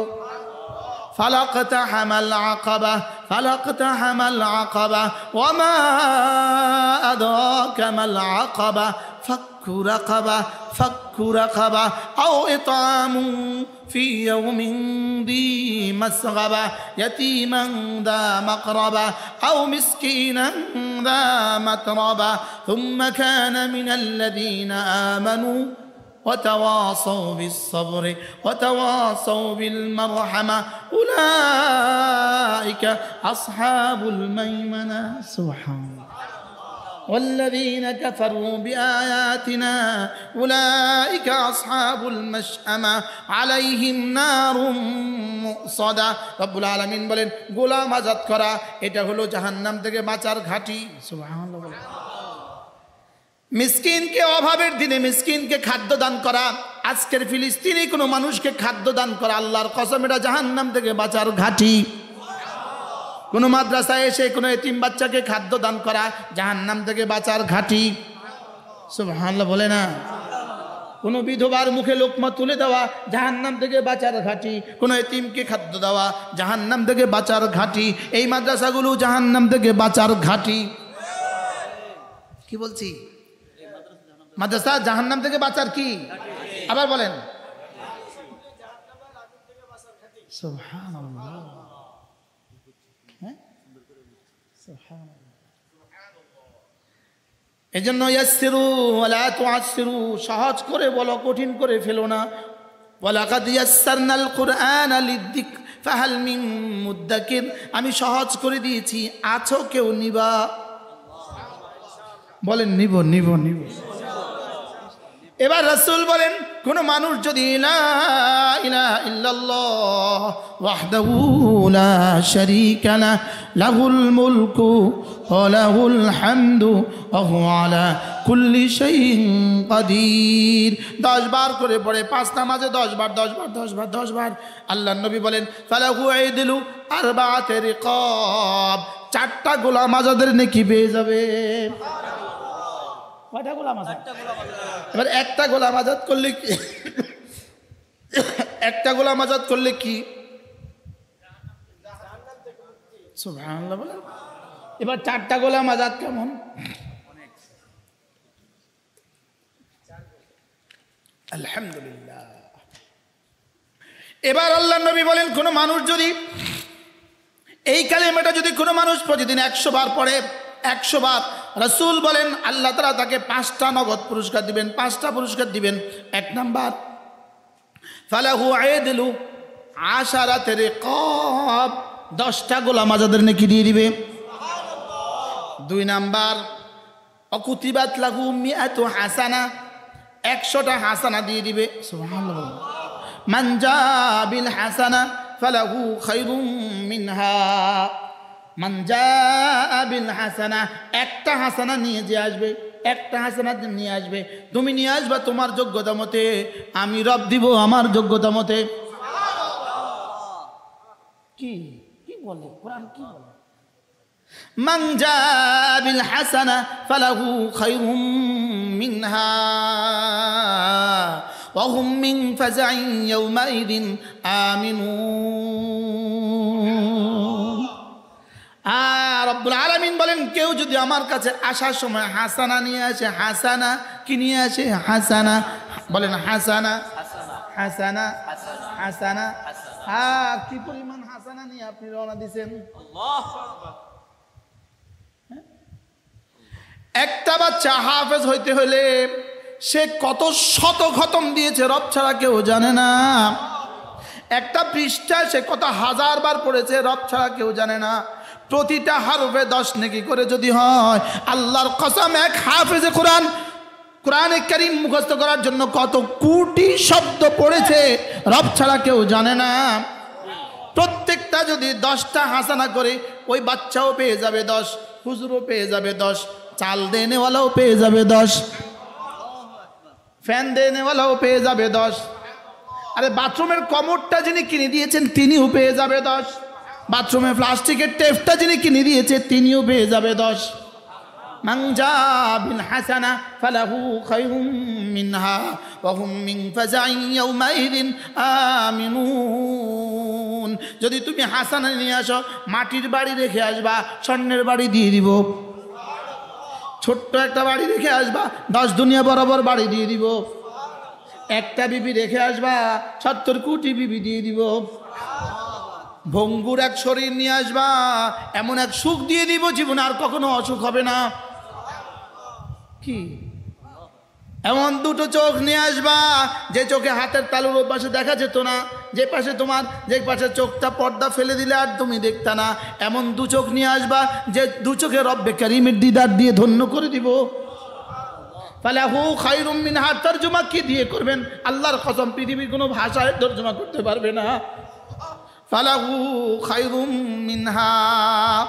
فلقتحم العقبة فلقتحم العقبة وما أدراك ما العقبة فك رقبة أو إطعام في يوم ذي مسغبة يتيما ذا مقربة أو مسكينا ذا متربة ثم كان من الذين آمنوا وتواصوا بالصبر وتواصوا بالمرحمة أولئك أصحاب الميمنة سبحان الله والذين كفروا بآياتنا أولئك أصحاب المشأمة عليهم نار مؤصدة رب العالمين বলেন গোলাম আজাদ করা এটা হলো জাহান্নাম থেকে বাঁচার ঘাঁটি। সুবহানাল্লাহ। মিসকিনকে অভাবের দিনে মিসকিনকে খাদ্য দান করা, আজকের ফিলিস্তিনি কোনো মানুষকে খাদ্য দান করা, আল্লাহর কসম এটা জাহান্নাম থেকে বাঁচার ঘাঁটি। কোনো মাদ্রাসায় এসে কোনো এতিম বাচ্চাকে খাদ্য দান করা জাহান্নাম থেকে বাঁচার ঘাঁটি। সুবহানাল্লাহ বলে না। কোনো বিধবার মুখে লোকমা তুলে দেওয়া জাহান্নাম থেকে বাঁচার ঘাঁটি, কোনো এতিমকে খাদ্য দেওয়া জাহান্নাম থেকে বাঁচার ঘাঁটি। এই মাদ্রাসাগুলো জাহান্নাম থেকে বাঁচার ঘাঁটি। কি বলছি? মাদ্রাসা জাহান্নাম থেকে বাঁচার কি? আবার বলেন। সুবহানাল্লাহ। এই জন্য ইয়াসসিরু ওয়ালা তুআসসিরু, সহজ করে বলো, কঠিন করে ফেলো না। ওয়ালাকাদ ইয়াসসারনাল কুরআনা লিযিকর ফাহাল মিন মুদ্দাকির, আমি সহজ করে দিয়েছি, আছো কেউ নিবা? বলেন নিব নিব নিব। এবার রাসূল বলেন কোন মানুষ যদি লা ইলাহা ইল্লাল্লাহ ওয়াহদাহু লা শারীকা লাহু লাহুল মুলকু ওয়া লাহুল হামদু ওয়া হুয়া আলা কুল্লি শাইইন কাদির 10 বার করে পড়ে, 5 নামাজে 10 বার 10 বার 10 বার 10 বার। আল্লাহর নবী বলেন ফালাহু ইদলু আরবাআতি রিকাব, 4টা গোলাম আজাদের নেকি পেয়ে যাবে। কয়টা গোলাম আজাদ? এবার একটা গোলাম আজাদ করলে কি? একটা গোলাম আজাদ করলে কি? সুবহানাল্লাহ বলেন। এবার 4টা গোলাম আজাদ কেমন? আলহামদুলিল্লাহ। এবার আল্লাহর নবী বলেন কোন মানুষ যদি এই কালেমাটা যদি কোনো মানুষ প্রতিদিন 100 বার পড়ে, 100 বার, রাসূল বলেন আল্লাহ তাআলা তাকে 5টা নগদ পুরস্কার দিবেন। 5টা পুরস্কার দিবেন। 1 নাম্বার ফালাহু আইদলু আশারাতি রিকাব, 10টা গোলাম আজাদের নেকি দিয়ে দিবে। 2 নাম্বার অকুতিবাত লাহু মিআতু হাসানা, 100টা হাসানা দিয়ে দিবে। সুবহানাল্লাহ। মান জা বিল হাসানা ফালাহু খায়রুম মিনহা, মান জা বিল হাসানা, একটা হাসানা নিয়ে যে আসবে, একটা হাসানা নিয়ে আসবে, তুমি নিয়ে আসবা তোমার যোগ্যতা মতে, আমি রব দিব আমার যোগ্যতা মতে। কি কি বলে কোরআন? কি বলে? মান জা বিল হাসানা ফালাহু খায়রুম মিনহা ওয়া হুম মিন ফাজাইন ইয়াওমাইদিন আমিনুন। রব্বুল আলামিন বলেন কেউ যদি আমার কাছে আসার সময় হাসানা নিয়ে আসে, হাসানা কি নিয়ে আসে? হাসানা, বলেন হাসানা হাসানা হাসানা। কি পরিমাণ হাসানা নিয়ে আপনি রওনা দিয়েছেন? একটা বাচ্চা হাফেজ হইতে হলে সে কত শত খতম দিয়েছে রব ছাড়া কেউ জানে না। একটা পৃষ্ঠা সে কত হাজার বার পড়েছে রব ছাড়া কেউ জানে না। প্রতিটা হরফে 10 নেকি করে যদি হয়, আল্লাহর কসম এক হাফেজে কোরআন কোরআনে কারীম মুখস্থ করার জন্য কত কোটি শব্দ পড়েছে রব ছাড়া কেউ জানে না। প্রত্যেকটা যদি 10টা হাসানা করে ওই বাচ্চাও পেয়ে যাবে 10, হুজুরও পেয়ে যাবে 10, চাল দেনেওয়ালাও পেয়ে যাবে 10, ফ্যান দেনেওয়ালাও পেয়ে যাবে 10, আরে বাথরুমের কমোডটা যিনি কিনে দিয়েছেন তিনিও পেয়ে যাবে 10, বাথরুমে প্লাস্টিকের টেপটা যিনি কিনে দিয়েছে তিনিও পেয়ে যাবে 10। মান জা বিল হাসানা ফালাহু খায়রুম মিনহা ওয়া হুম মিন ফাজাইন ইয়াউমাইযিন আমিনুন। যদি তুমি হাসানা নিয়ে আসো, মাটির বাড়ি রেখে আসবা, স্বর্ণের বাড়ি দিয়ে দিব। ছোট্ট একটা বাড়ি রেখে আসবা, 10 দুনিয়া বরাবর বাড়ি দিয়ে দিব। একটা বিবি রেখে আসবা, 70 কোটি বিবি দিয়ে দিব। ভঙ্গুর এক শরীর নিয়ে আসবা, এমন এক সুখ দিয়ে দিব জীবনে আর কখনো অসুখ হবে না। কি এমন দুটো চোখ নিয়ে আসবা যে চোখে হাতের তালুর ওই পাশে দেখা যেত না, যে পাশে তোমার যে পাশে চোখটা পর্দা ফেলে দিলে আর তুমি দেখতা না, এমন দু চোখ নিয়ে আসবা যে দু চোখে রব্বে কারীমের দিদার দিয়ে ধন্য করে দিব। ফালাহু খায়রুম মিনহা তরজমা কি দিয়ে করবেন? আল্লাহর কসম পৃথিবীর কোনো ভাষায় তরজমা করতে পারবে না। ফালাহু খায়রুম মিনহা,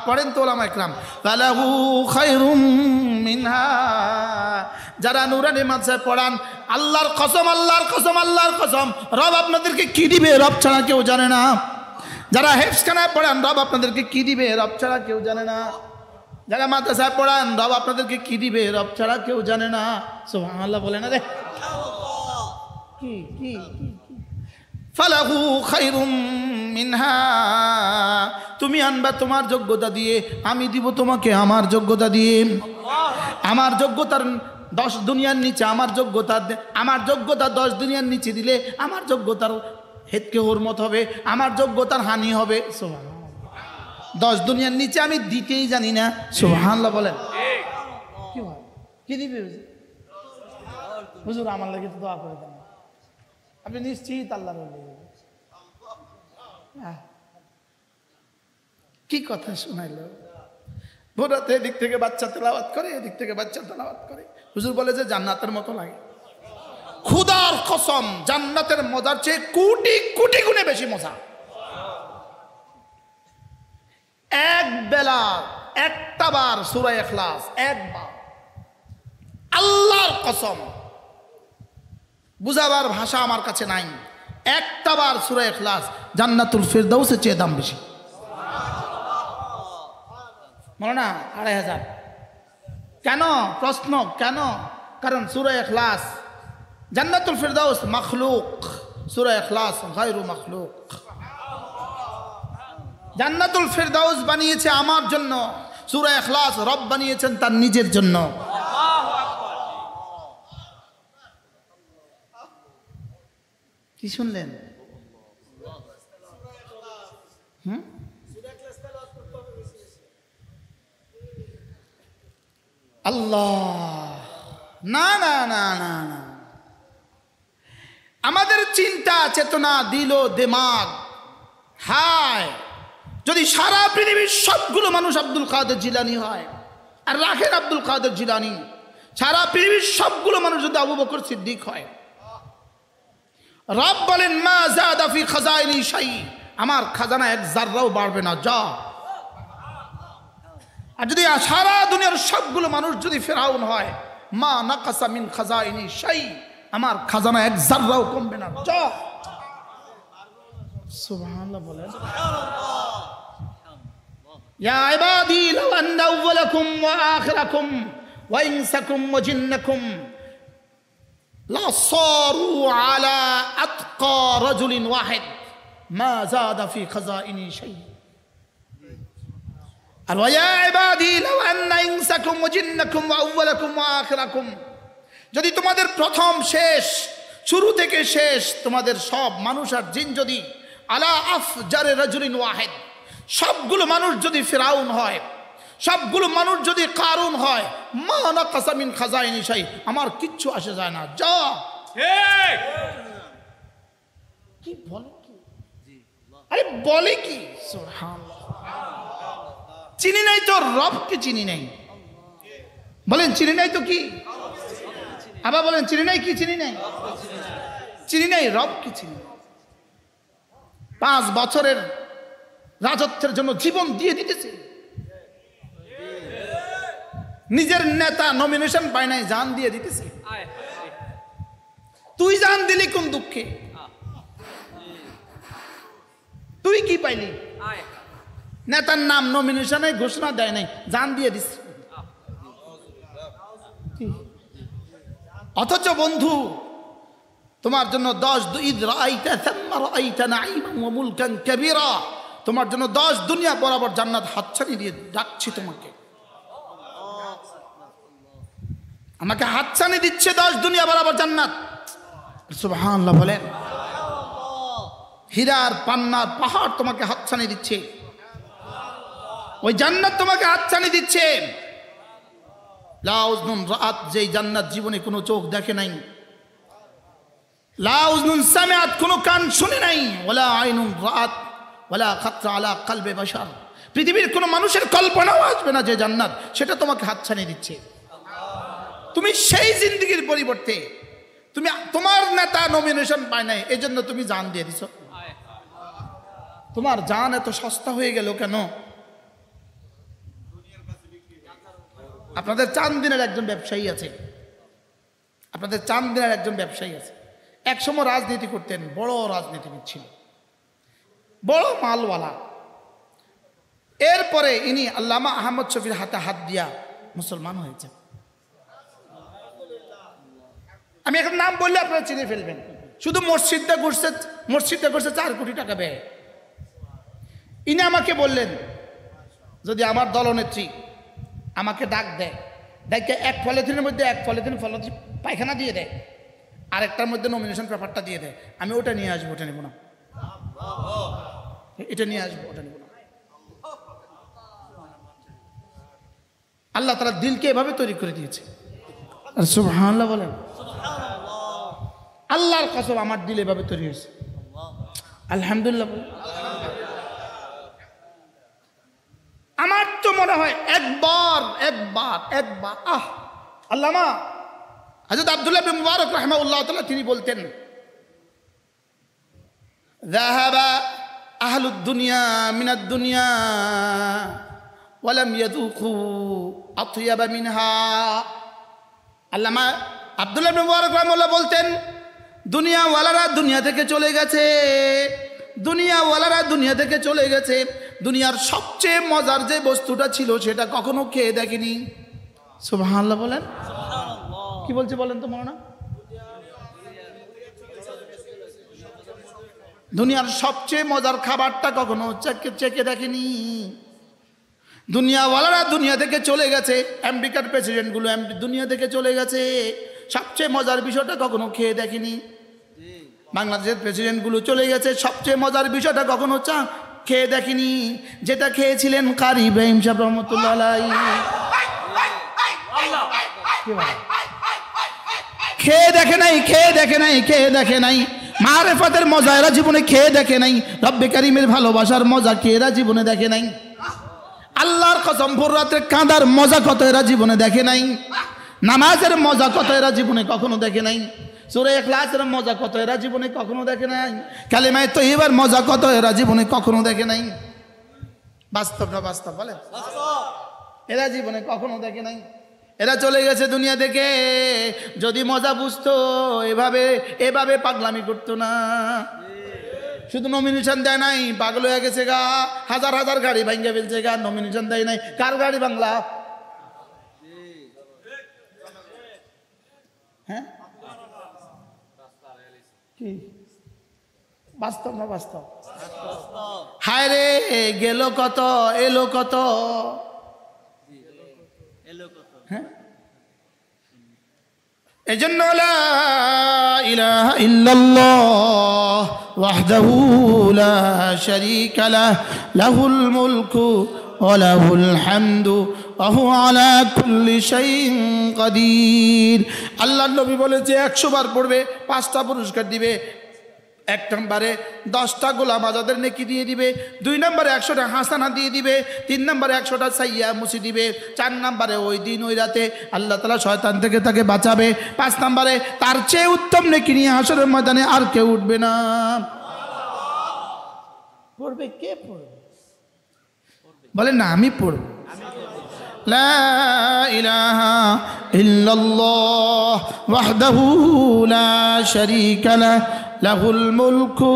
পড়েন তো ওলামা ইকরাম, ফালাহু খায়রুম মিনহা। যারা নুরানি মাদ্রাসায় পড়ান, আল্লাহর কসম, আল্লাহর কসম, আল্লাহর কসম, রব আপনাদেরকে কি দিবে রব ছাড়া কেউ জানে না। যারা হেফজখানায় পড়ান, রব আপনাদেরকে কি দিবে রব ছাড়া কেউ জানে না। যারা মাদ্রাসায় পড়ান, রব আপনাদেরকে কি দিবে রব ছাড়া কেউ জানে না। সুবহানাল্লাহ বলে না রে, কি কি কি ফালাহু খায়রুম মিনহা। তুমি আনবা তোমার যোগ্যতা দিয়ে, আমি দিব তোমাকে আমার যোগ্যতা দিয়ে। আমার যোগ্যতার 10 দুনিয়ার নিচে, আমার যোগ্যতা 10 দুনিয়ার নিচে দিলে আমার যোগ্যতার হেতকে হরমত হবে, আমার যোগ্যতার হানি হবে। সুবহানাল্লাহ, 10 দুনিয়ার নিচে আমি দিতেই জানি না। সুবহানাল্লাহ বলেন। কি হয়, কি দিবে হুজুর? আমার লাগে তো দোয়া করে দেন, আপনি নিশ্চিত আল্লাহ বলে। কি কথা শোনাইল? ভোরাতে এদিক থেকে বাচ্চা তেলাওয়াত করে, এদিক থেকে বাচ্চা তেলাওয়াত করে। হুজুর বলে যে জান্নাতের মতো লাগে। খুদার কসম, জান্নাতের মজার চেয়ে কোটি কোটি গুণে বেশি মজা। এক বেলা একটা বার সূরা ইখলাস, একবার, আল্লাহর কসম, বুঝাবার ভাষা আমার কাছে নাই। একটা বার সূরা ইখলাস জান্নাতুল ফিরদাউসের চেয়ে দাম বেশি। মনে না 2500। কেন? প্রশ্ন কেন? কারণ সূরা ইখলাস, জান্নাতুল ফিরদাউস মাখলুক, সূরা ইখলাস গায়রু মাখলুক। জান্নাতুল ফিরদাউস বানিয়েছে আমার জন্য, সূরা ইখলাস রব বানিয়েছেন তার নিজের জন্য। কি শুনলেন? আল্লাহ, না না না না না, আমাদের চিন্তা চেতনা, দিল দিমাগ, হায় যদি সারা পৃথিবীর সবগুলো মানুষ আব্দুল কাদের জিলানী হয়, আর রাখেন আব্দুল কাদের জিলানী, সারা পৃথিবীর সবগুলো মানুষ যদি আবু বকর সিদ্দিক হয়, রব বলেন মা যাদা ফি খাজাইনি শাই, আমার খাজানা এক জাররাও বাড়বে না, যা। আর যদি সারা দুনিয়ার সবগুলো মানুষ যদি ফিরাউন হয়, মা নাকাসা মিন খাজাইনি শাই, আমার খাজানা এক জাররাও কমবে না, যা। সুবহানাল্লাহ বলেন। ইয়া ইবাদি লাউ আন্না আউওয়ালাকুম ওয়া আখিরাকুম ওয়া ইনসাকুম ওয়া জিন্নাকুম লা সারু আলা আতকা রাজুলিন ওয়াহিদ মা যাদা ফি খাজাইনি শাই। আর ইয়া ইবাদি লাউ আন্না ইনসাকুম ওয়া জিন্নাকুম ওয়া আউওয়ালাকুম ওয়া আখিরাকুম, যদি তোমাদের প্রথম শেষ, শুরু থেকে শেষ, তোমাদের সব মানুষ আর জিন যদি আলা আফজারে রাজুলিন ওয়াহিদ, সবগুলো মানুষ যদি ফিরাউন হয়, সবগুলো মানুষ যদি কারুন হয়, মা নাকাসা মিন খাজাইনি শাই, আমার কিচ্ছু আসে যায় না, যা। কি বলে কি? আরে বলে কি? সুবহানাল্লাহ। চিনি নাই তো রবকে, চিনি নাই। বলেন চিনি নাই তো কি? আবার বলেন চিনি নাই, কি চিনি নাই? চিনি নাই, রব কি চিনি? 5 বছরের রাজত্বের জন্য জীবন দিয়ে দিতেছে। নিজের নেতা নমিনেশন পায় নাই, জান দিয়ে দিতেছে। তুই জান দিলি কোন দুঃখে? তুই কি পাইলি? নেতার নাম নমিনেশনে ঘোষণা দেয় নাই, জান দিয়ে দিস। অথচ বন্ধু তোমার জন্য 10 ঈদ রাআইতা সাম্মা রাআইতা নাঈমান ওয়া মুলকান কাবীরা, তোমার জন্য 10 দুনিয়া বরাবর জান্নাত হাতছানি দিয়ে ডাকছি তোমাকে। আমাকে হাতছানি দিচ্ছে 10 দুনিয়া বরাবর জান্নাত। সুবহানাল্লাহ বলেন। হীরার পান্নার পাহাড় তোমাকে হাতছানি দিচ্ছে, ওই জান্নাত তোমাকে হাতছানি দিচ্ছে। লা উযনুন রাআত, যেই জান্নাত জীবনে কোনো চোখ দেখে নাই। লা উযনুন সামিআত, কোনো কান শুনে নাই। ওয়ালা আইনুন রাআত ওয়ালা খাতরা আলা কলবে বাশার, পৃথিবীর কোনো মানুষের কল্পনাও আসবে না যে জান্নাত, সেটা তোমাকে হাতছানি দিচ্ছে। তুমি সেই জিন্দেগির পরিবর্তে তুমি তোমার নেতা নমিনেশন পায় নাই, এজন্য তুমি জান দিয়ে দিছো। তোমার জান এত সস্তা হয়ে গেল কেন? আপনাদের চান্দিনের একজন ব্যবসায়ী আছে, আপনাদের চান্দিনের একজন ব্যবসায়ী আছে, একসময় রাজনীতি করতেন, বড় রাজনীতিবিদ ছিল, বড় মালওয়ালা। এরপরে ইনি আল্লামা আহমদ শফির হাতে হাত দিয়া মুসলমান হয়েছে। আমি এখন নাম বললে আপনারা চিনে ফেলবেন। শুধু মসজিদটা করছে 4 কোটি টাকা ব্যয়। ইনি আমাকে বললেন, যদি আমার দলনেত্রী আমাকে ডাক দেয়, ডাকে 1 পলিথিনের মধ্যে 1 পলিথিন পায়খানা দিয়ে দেয়, আরেকটার মধ্যে নমিনেশন পেপারটা দিয়ে দেয়, আমি ওটা নিয়ে আসবো, ওটা নেব না, এটা নিয়ে আসবো, ওটা নেব না। আল্লাহ তাআলা দিলকে এভাবে তৈরি করে দিয়েছে। আর সুবহানাল্লাহ বলেন। আল্লাহর কসম, আমার দিল এভাবে তৈরি হয়েছে। আলহামদুলিল্লাহ বলেন। আমার তো মনে হয় একবার আল্লামা হযরত আব্দুল্লাহ বিন মুবারক রাহিমাহুল্লাহ তাআলা তিনি বলতেন, যাহাবা আহলুদ দুনিয়া মিনাদ দুনিয়া ওয়া লাম ইয়াযুকু আতয়াবা মিনহা। আল্লামা আব্দুল্লাহ বিন মুবারক রাহিমাহুল্লাহ বলতেন, দুনিয়াওয়ালারা দুনিয়া থেকে চলে গেছে, দুনিয়াওয়ালারা দুনিয়া থেকে চলে গেছে, দুনিয়ার সবচেয়ে মজার যে বস্তুটা ছিল সেটা কখনো খেয়ে দেখেনি। সুবহানাল্লাহ বলেন। কি বলছে বলেন তো মনে না? দুনিয়ার সবচেয়ে মজার খাবারটা কখনো চেখে দেখেনি। দুনিয়াওয়ালারা দুনিয়া থেকে চলে গেছে, আমেরিকার প্রেসিডেন্টগুলো দুনিয়া থেকে চলে গেছে, সবচেয়ে মজার বিষয়টা কখনো খেয়ে দেখেনি। বাংলাদেশের প্রেসিডেন্টগুলো চলে গেছে, সবচেয়ে মজার বিষয়টা কখনো খেয়ে দেখেনি, যেটা খেয়েছিলেন কারি ইব্রাহিম সাহেব রহমতুল্লাহ আলাইহি। খেয়ে দেখে নাই মারেফাতের মজা এরা জীবনে খেয়ে দেখে নাই, রব্বে কারিমের ভালোবাসার মজা কি এরা জীবনে দেখে নাই, আল্লাহর কসম ভোর রাতে কাঁদার মজা কত এরা জীবনে দেখে নাই, নামাজের মজা কত এরা জীবনে কখনো দেখে নাই, সূরা ইখলাসের মজা কত এরা জীবনে কখনো দেখে নাই, কালিমায়ে তাইয়্যিবার মজা কত এরা জীবনে কখনো দেখে নাই। বাস্তব না বাস্তব বলেন? এরা জীবনে কখনো দেখে নাই। এরা চলে গেছে দুনিয়া থেকে। যদি মজা বুঝতো এভাবে পাগলামি করতো না। শুধু নমিনেশন দেয় নাই, পাগল হয়ে গেছে গা, হাজার হাজার গাড়ি ভাঙ্গে ফেলছে গা, নমিনেশন দেয় নাই। কার গাড়ি বাংলা? হ্যাঁ, কি বাস্তব না বাস্তব? হায় রে, গেল কত এলো কত। হ্যাঁ, এজন্য লা ইলাহা ইল্লাল্লাহ ওয়াহদাহু লা শারীকা লাহু লাহুল মুলকু ওয়া লাহুল হামদু ওয়া হুয়া আলা কুল্লি শাইইন কাদির। আল্লাহর নবী বলেছে 100 বার পড়বে 5টা পুরস্কার দিবে। এক নম্বরে 10টা গোলাম আজাদের নেকি দিয়ে দিবে, 2 নম্বরে 100টা হাসানা দিয়ে দিবে, 3 নম্বরে 100টা সাইয়্যা মুছে দিবে, 4 নম্বরে ওই দিন ওই রাতে আল্লাহ তাআলা শয়তান থেকে তাকে বাঁচাবে, 5 নম্বরে তার চেয়ে উত্তম নেকি নিয়ে হাসরের ময়দানে আর কেউ উঠবে না। পড়বে কে? পড়বে বলেন না, আমি পড়ব। লা ইলাহা ইল্লাল্লাহ ওয়াহদাহু লা শারীকা লাহু লাহুল মুলকু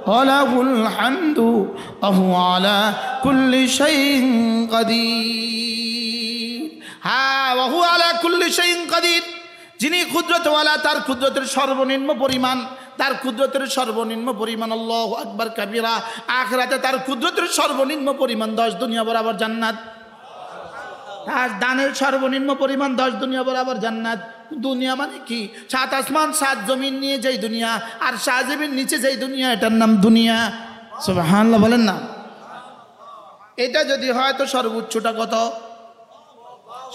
ওয়া লাহুল হামদু ওয়া হুয়া আলা কুল্লি শাইইন কাদির। হ্যাঁ, ওয়া হুয়া আলা কুল্লি শাইইন কাদির, যিনি কুদরতওয়ালা, তার কুদরতের সর্বনিম্ন পরিমাণ, তার কুদরতের সর্বনিম্ন পরিমাণ আল্লাহু আকবার কাবীরা। আখিরাতে তার কুদরতের সর্বনিম্ন পরিমাণ 10 দুনিয়া বরাবর জান্নাত। তার দানের সর্বনিম্ন পরিমাণ 10 দুনিয়া বরাবর জান্নাত। দুনিয়া মানে কি? 7 আসমান 7 জমিন নিয়ে যেই দুনিয়া, আর 7 জমিন নিচে যেই দুনিয়া, এটার নাম দুনিয়া। সুবহানাল্লাহ বলেন না। এটা যদি হয় তো সর্বোচ্চটা কত?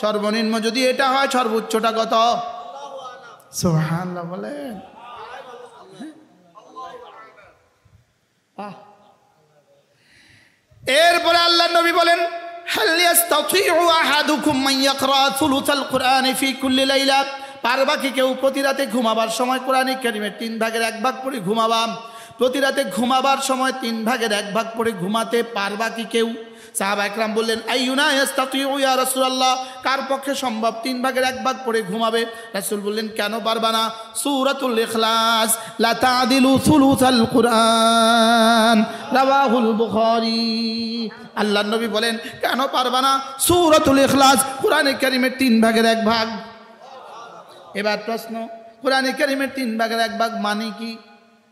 সর্বনিম্ন যদি এটা হয়, সর্বোচ্চটা কত? সুবহানাল্লাহ বলেন। এরপরে আল্লাহ নবী বলেন, হাল ইয়াস্তাতিউ আহাদুকুম মান ইয়াকরা সুলুসাল কুরআনি ফি কুল্লি লাইলা, পারবা কি কেউ প্রতি রাতে ঘুমাবার সময় কোরআনে কারীমের 3 ভাগের 1 ভাগ পড়ে ঘুমাবা? প্রতি রাতে ঘুমাবার সময় 3 ভাগের 1 ভাগ পড়ে ঘুমাতে পারবা কি কেউ? সাহাবা একরাম বললেন, আইয়ুনা ইয়াস্তাতিউ ইয়া রাসূলুল্লাহ, কার পক্ষে সম্ভব 3 ভাগের 1 ভাগ পড়ে ঘুমাবে? রাসূল বললেন, কেন পারবা না? সূরাতুল ইখলাস লা তা'দিলু সুলুসাল কুরআন, রাওয়াহুল বুখারী। আল্লাহর নবী বলেন, কেন পারবা না? সূরাতুল ইখলাস কোরআনে কারীমের 3 ভাগের 1 ভাগ। এবার প্রশ্ন, কোরআনে কারীমের 3 ভাগের 1 ভাগ মানে কি?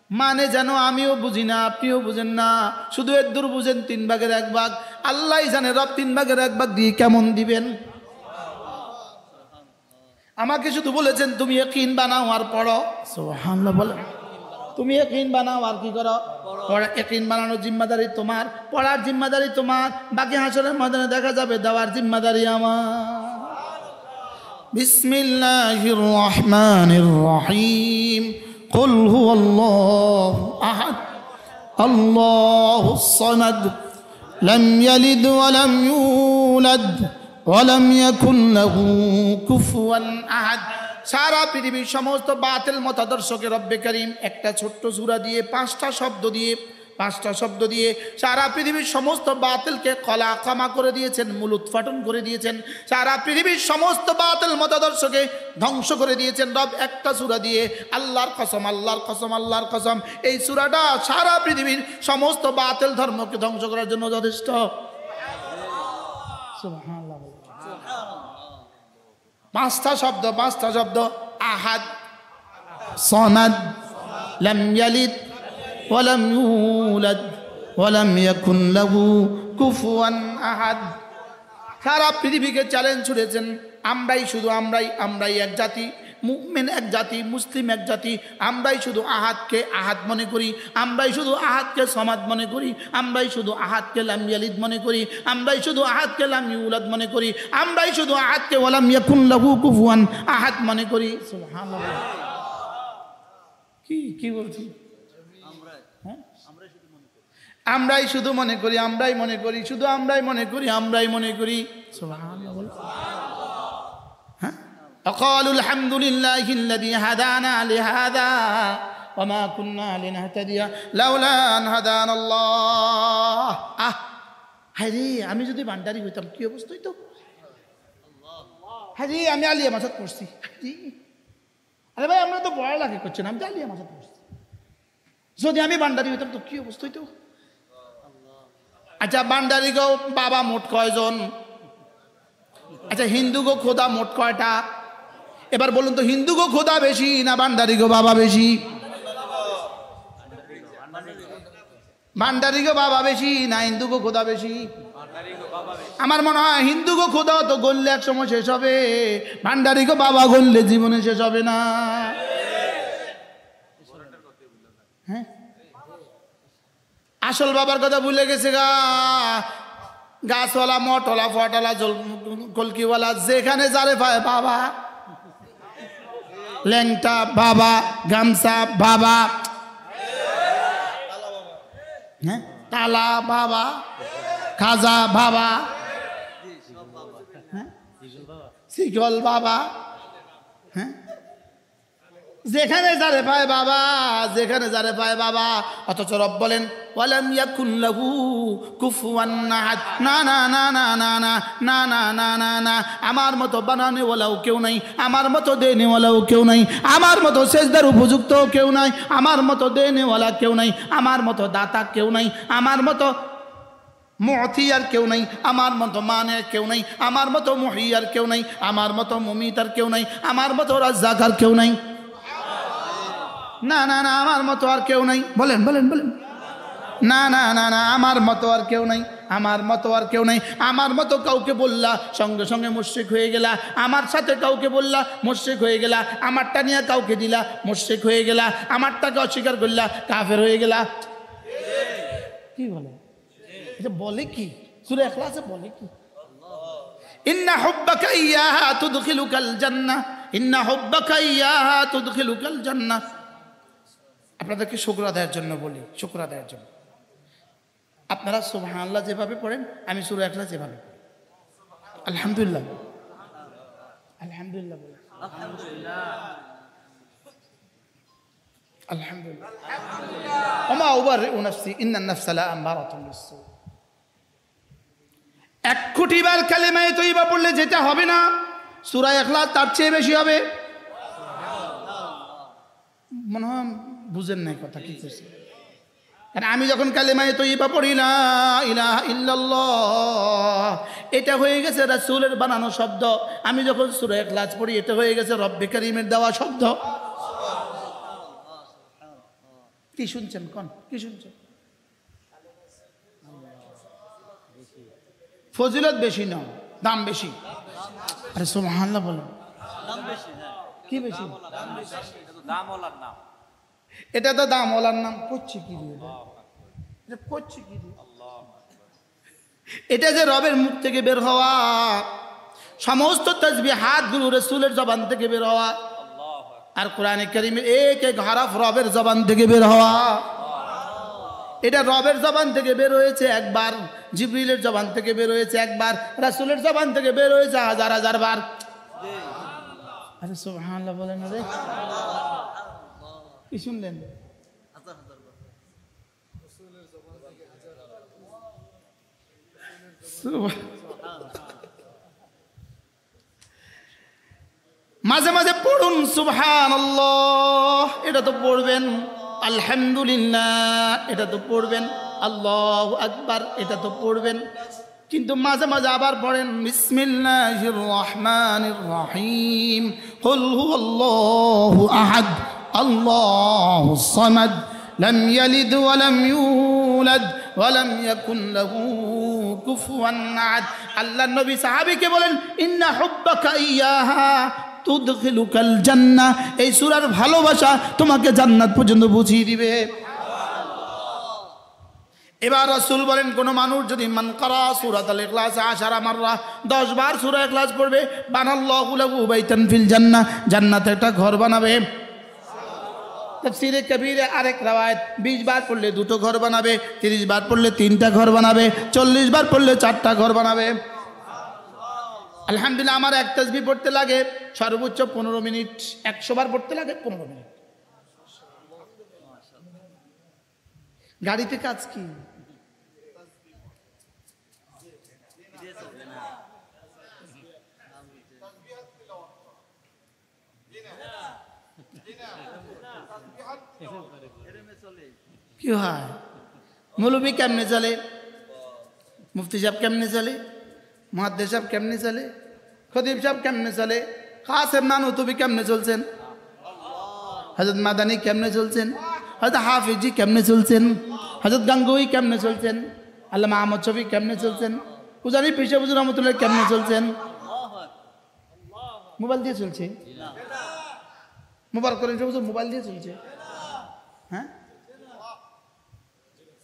মানে যেন আমিও বুঝি না, আপনিও বুঝেন না, শুধু এদুর বুঝেন 3 ভাগের 1 ভাগ। আল্লাহই জানে রব 3 ভাগের 1 ভাগ দিয়ে কেমন দিবেন। আমাকে শুধু বলেছেন তুমি ইয়াকিন বানাও আর পড়ো। সুবহানাল্লাহ বলেন। তুমি ইয়াকিন বানাও আর কি করো? পড়া। ইয়াকিন বানানোর জিম্মাদারি তোমার, পড়ার জিম্মাদারি তোমার, বাকি হাসরের ময়দানে দেখা যাবে দেওয়ার জিম্মাদারি আমার। বিসমিল্লাহির রহমানির রহিম। قل هو الله أحد الله الصمد لم يلد ولم يولد ولم يكن له كفوا أحد। সারা পৃথিবীর সমস্ত বাতিল মতাদর্শকে রব্বে করিম একটা ছোট্ট সূরা দিয়ে 5টা শব্দ দিয়ে সারা পৃথিবীর সমস্ত বাতিলকে কলা ক্ষমা করে দিয়েছেন, মূল উৎপাটন করে দিয়েছেন। সারা পৃথিবীর সমস্ত বাতিল মতাদর্শকে ধ্বংস করে দিয়েছেন রব একটা সূরা দিয়ে। আল্লাহর কসম, আল্লাহর কসম, আল্লাহর কসম, এই সূরাটা সারা পৃথিবীর সমস্ত বাতিল ধর্মকে ধ্বংস করার জন্য যথেষ্ট। সুবহানাল্লাহ। 5টা শব্দ, আহাদ, সমাদ, লাম ইয়ালিদ ওয়ালাম ইউলাদ ওয়ালাম ইয়াকুন লাহু কুফুয়ান আহাদ। সারা পৃথিবীকে চ্যালেঞ্জ ছুড়েছেন, আমরাই এক জাতি, মুমিন এক জাতি, মুসলিম এক জাতি। আমরাই শুধু আহাদকে আহাদ মনে করি, আমরাই শুধু আহাদকে সমাদ মনে করি, আমরাই শুধু আহাদকে লাম ইয়ালিদ মনে করি, আমরাই শুধু আহাদকে লাম ইউলাদ মনে করি, আমরাই শুধু আহাদকে ওয়ালাম ইয়াকুন লাহু কুফুয়ান আহাদ মনে করি। সুবহানাল্লাহ। কি বলছি? আমরাই শুধু মনে করি, আমরাই মনে করি, শুধু আমরাই মনে করি, আমরাই মনে করি। সুবহানাল্লাহ। হ্যাঁ, وقالوا الحمد لله الذي هدانا لهذا وما كنا لنهتدي لولا أن هدانا الله। হায়রে, আমি যদি ভান্ডারি হইতাম কি অবস্থা হইতো? হায়রে, আমি আলিয়া মাসাদ পড়ছি। আরে ভাই, আমরা তো বড় লাগে করছেন, আমি তো আলিয়া মাসাদ পড়ছি। যদি আমি ভান্ডারি হইতাম তো কি অবস্থা হইতো? আচ্ছা, ভান্ডারি গো বাবা মোট কয়জন? আচ্ছা, হিন্দু গো খোদা মোট কয়টা? এবার বলুন তো, হিন্দু গো খোদা বেশি না ভান্ডারি গো বাবা বেশি? ভান্ডারি গো বাবা বেশি না হিন্দু গো খোদা বেশি? আমার মনে হয় হিন্দু গো খোদা তো গললে এক সময় শেষ হবে, ভান্ডারি গো বাবা গললে জীবনে শেষ হবে না। হ্যাঁ, আসল বাবার কথা ভুলে গেছে গা। গাছওয়ালা, মঠওয়ালা, ফটওয়ালা, কলকিওয়ালা, যেখানে যারে পায় বাবা, ল্যাংটা বাবা, গামছা বাবা, হ্যাঁ, তালা বাবা, খাজা বাবা, হ্যাঁ, শিকল বাবা, হ্যাঁ, যেখানে যারে পায় বাবা, যেখানে যারে পায় বাবা। অথচ রব বলেন ওয়ালাম ইয়াকুন লাহু কুফুয়ান আহাদ, না না না না না না না না না না না, আমার মতো বানানেওয়ালাও কেউ নাই, আমার মতো দেনেওয়ালাও কেউ নাই, আমার মতো সেজদার উপযুক্ত কেউ নাই, আমার মতো দেনেওয়ালা কেউ নাই, আমার মতো দাতা কেউ নাই, আমার মতো মুআতিয়ার কেউ নাই, আমার মতো মানের কেউ নাই, আমার মতো মুহিয়ার কেউ নাই, আমার মতো মুমিতার কেউ নাই, আমার মতো রাজ্জাকার কেউ নাই। না না না, আমার মতো আর কেউ নাই। বলেন বলেন বলেন, না না না না, আমার মতো আর কেউ নাই, আমার মতো আর কেউ নাই। আমার মতো কাউকে বললা সঙ্গে সঙ্গে মুশরিক হয়ে গেলা, আমার সাথে কাউকে বললা মুশরিক হয়ে গেলা, আমারটা নিয়ে কাউকে দিলা মুশরিক হয়ে গেলা, আমারটাকে অস্বীকার করলা কাফের হয়ে গেলা। কি বলে এটা? বলে কি সূরা ইখলাসে বলে কি? ইন্না হুব্বাকা ইয়্যাহা তুদখিলুকাল জান্নাহ, ইন্না হুব্বাকা ইয়্যাহা তুদখিলুকাল জান্নাহ। আপনাদেরকে শুকর আদায়ের জন্য বলি, শুকর আদায়ের জন্য আপনারা সুবহানাল্লাহ যেভাবে পড়েন, আমি সূরা ইখলাস যেভাবে পড়ি। আলহামদুলিল্লাহ, আলহামদুলিল্লাহ বলেন, আলহামদুলিল্লাহ। ওমা উবাররিউ নাফসি ইন্নান নাফসা লাআমারাতুন বিসসু। 1 কোটি বার কালেমায়ে তয়্যিবা পড়লে যেটা হবে না, সূরা ইখলাস তার চেয়ে বেশি হবে। মনে হয় বুঝেন নাই কথা কি করছে। কারণ আমি যখন কালেমায়ে তয়্যিবা পড়ি লা ইলাহা ইল্লাল্লাহ, এটা হয়ে গেছে রাসূলের বানানো শব্দ। আমি যখন সূরা ইখলাস পড়ি, এটা হয়ে গেছে রব্বে কারীমের দেওয়া শব্দ। কি শুনছেন কোন? কি শুনছেন? ফজিলত বেশি না, দাম বেশি। আরে সুবহানাল্লাহ বলেন, দাম বেশি। কি বেশি? দাম বেশি। দাম ওলার নাম, এটা তো দাম ওলার নাম। করছে কি দিয়ে এটা? করছে কি দিয়ে? এটা যে রবের মুখ থেকে বের হওয়া, সমস্ত তাসবিহাত গুলো রাসূলের জবান থেকে বের হওয়া, আর কোরআনে কারীমের এক এক হরফ রবের জবান থেকে বের হওয়া। এটা রবের জবান থেকে বের হয়েছে একবার, জিবরিলের জবান থেকে বের হয়েছে একবার, রাসূলের জবান থেকে বের হয়েছে হাজার হাজার বার। আরে সুবহানাল্লাহ বলেন। আরে কি শুনলেন? মাঝে মাঝে পড়ুন সুবহানাল্লাহ, এটা তো পড়বেন। আলহামদুলিল্লাহ, এটা তো পড়বেন। আল্লাহু আকবার, এটা তো পড়বেন। কিন্তু মাঝে মাঝে আবার পড়েন বিসমিল্লাহির রহমানির রহিম, কুল হুয়াল্লাহু আহাদ, আল্লাহুস সামাদ, লাম ইয়ালিদ ওয়া লাম ইউলাদ ওয়া লাম ইয়াকুন লাহু কুফুয়ান আহাদ। আল্লাহর নবী সাহাবীকে বলেন ইন্না হুব্বাকা ইয়্যাহা তুদখিলুকাল জান্নাহ, এই সূরার ভালোবাসা তোমাকে জান্নাত পর্যন্ত পৌঁছিয়ে দিবে। এবার রাসূল বলেন, কোন মানুষ যদি মান কারা সূরাতুল ইখলাস 10 মাররা, 10 বার সূরা ইখলাস পড়বে, বানাল্লাহু লাহু বাইতান ফিল জান্নাহ, জান্নাতে একটা ঘর বানাবে। তাফসীরে কবীরে আরেক রওয়ায়াত, 20 বার পড়লে 2টো ঘর বানাবে, 30 বার পড়লে 3টা ঘর বানাবে, 40 বার পড়লে 4টা ঘর বানাবে। আলহামদুলিল্লাহ, আমার এক তাসবিহ পড়তে লাগে সর্বোচ্চ 15 মিনিট, 100 বার পড়তে লাগে 15 মিনিট। গাড়িতে কাজ কি? কি হয়? মৌলবী কেমনে চলে, মুফতি সাহেব কেমনে চলে, মুহাদ্দিস সাহেব কেমনে চলে, খতিব সাহেব কেমনে চলে, কাসেম নানুতুবি কেমনে চলছেন, হযরত মাদানী কেমনে চলছেন, হযরত হাফিজি কেমনে চলছেন, হযরত গাঙ্গুই কেমনে চলছেন, আল্লামা আহমদ শফি কেমনে চলছেন, উজানি পীর সাহেব হুজুর রহমাতুল্লাহ কেমনে চলছেন? মোবাইল দিয়ে চলছে। মোবারক করিম সাহেব হুজুর মোবাইল দিয়ে চলছে। হ্যাঁ,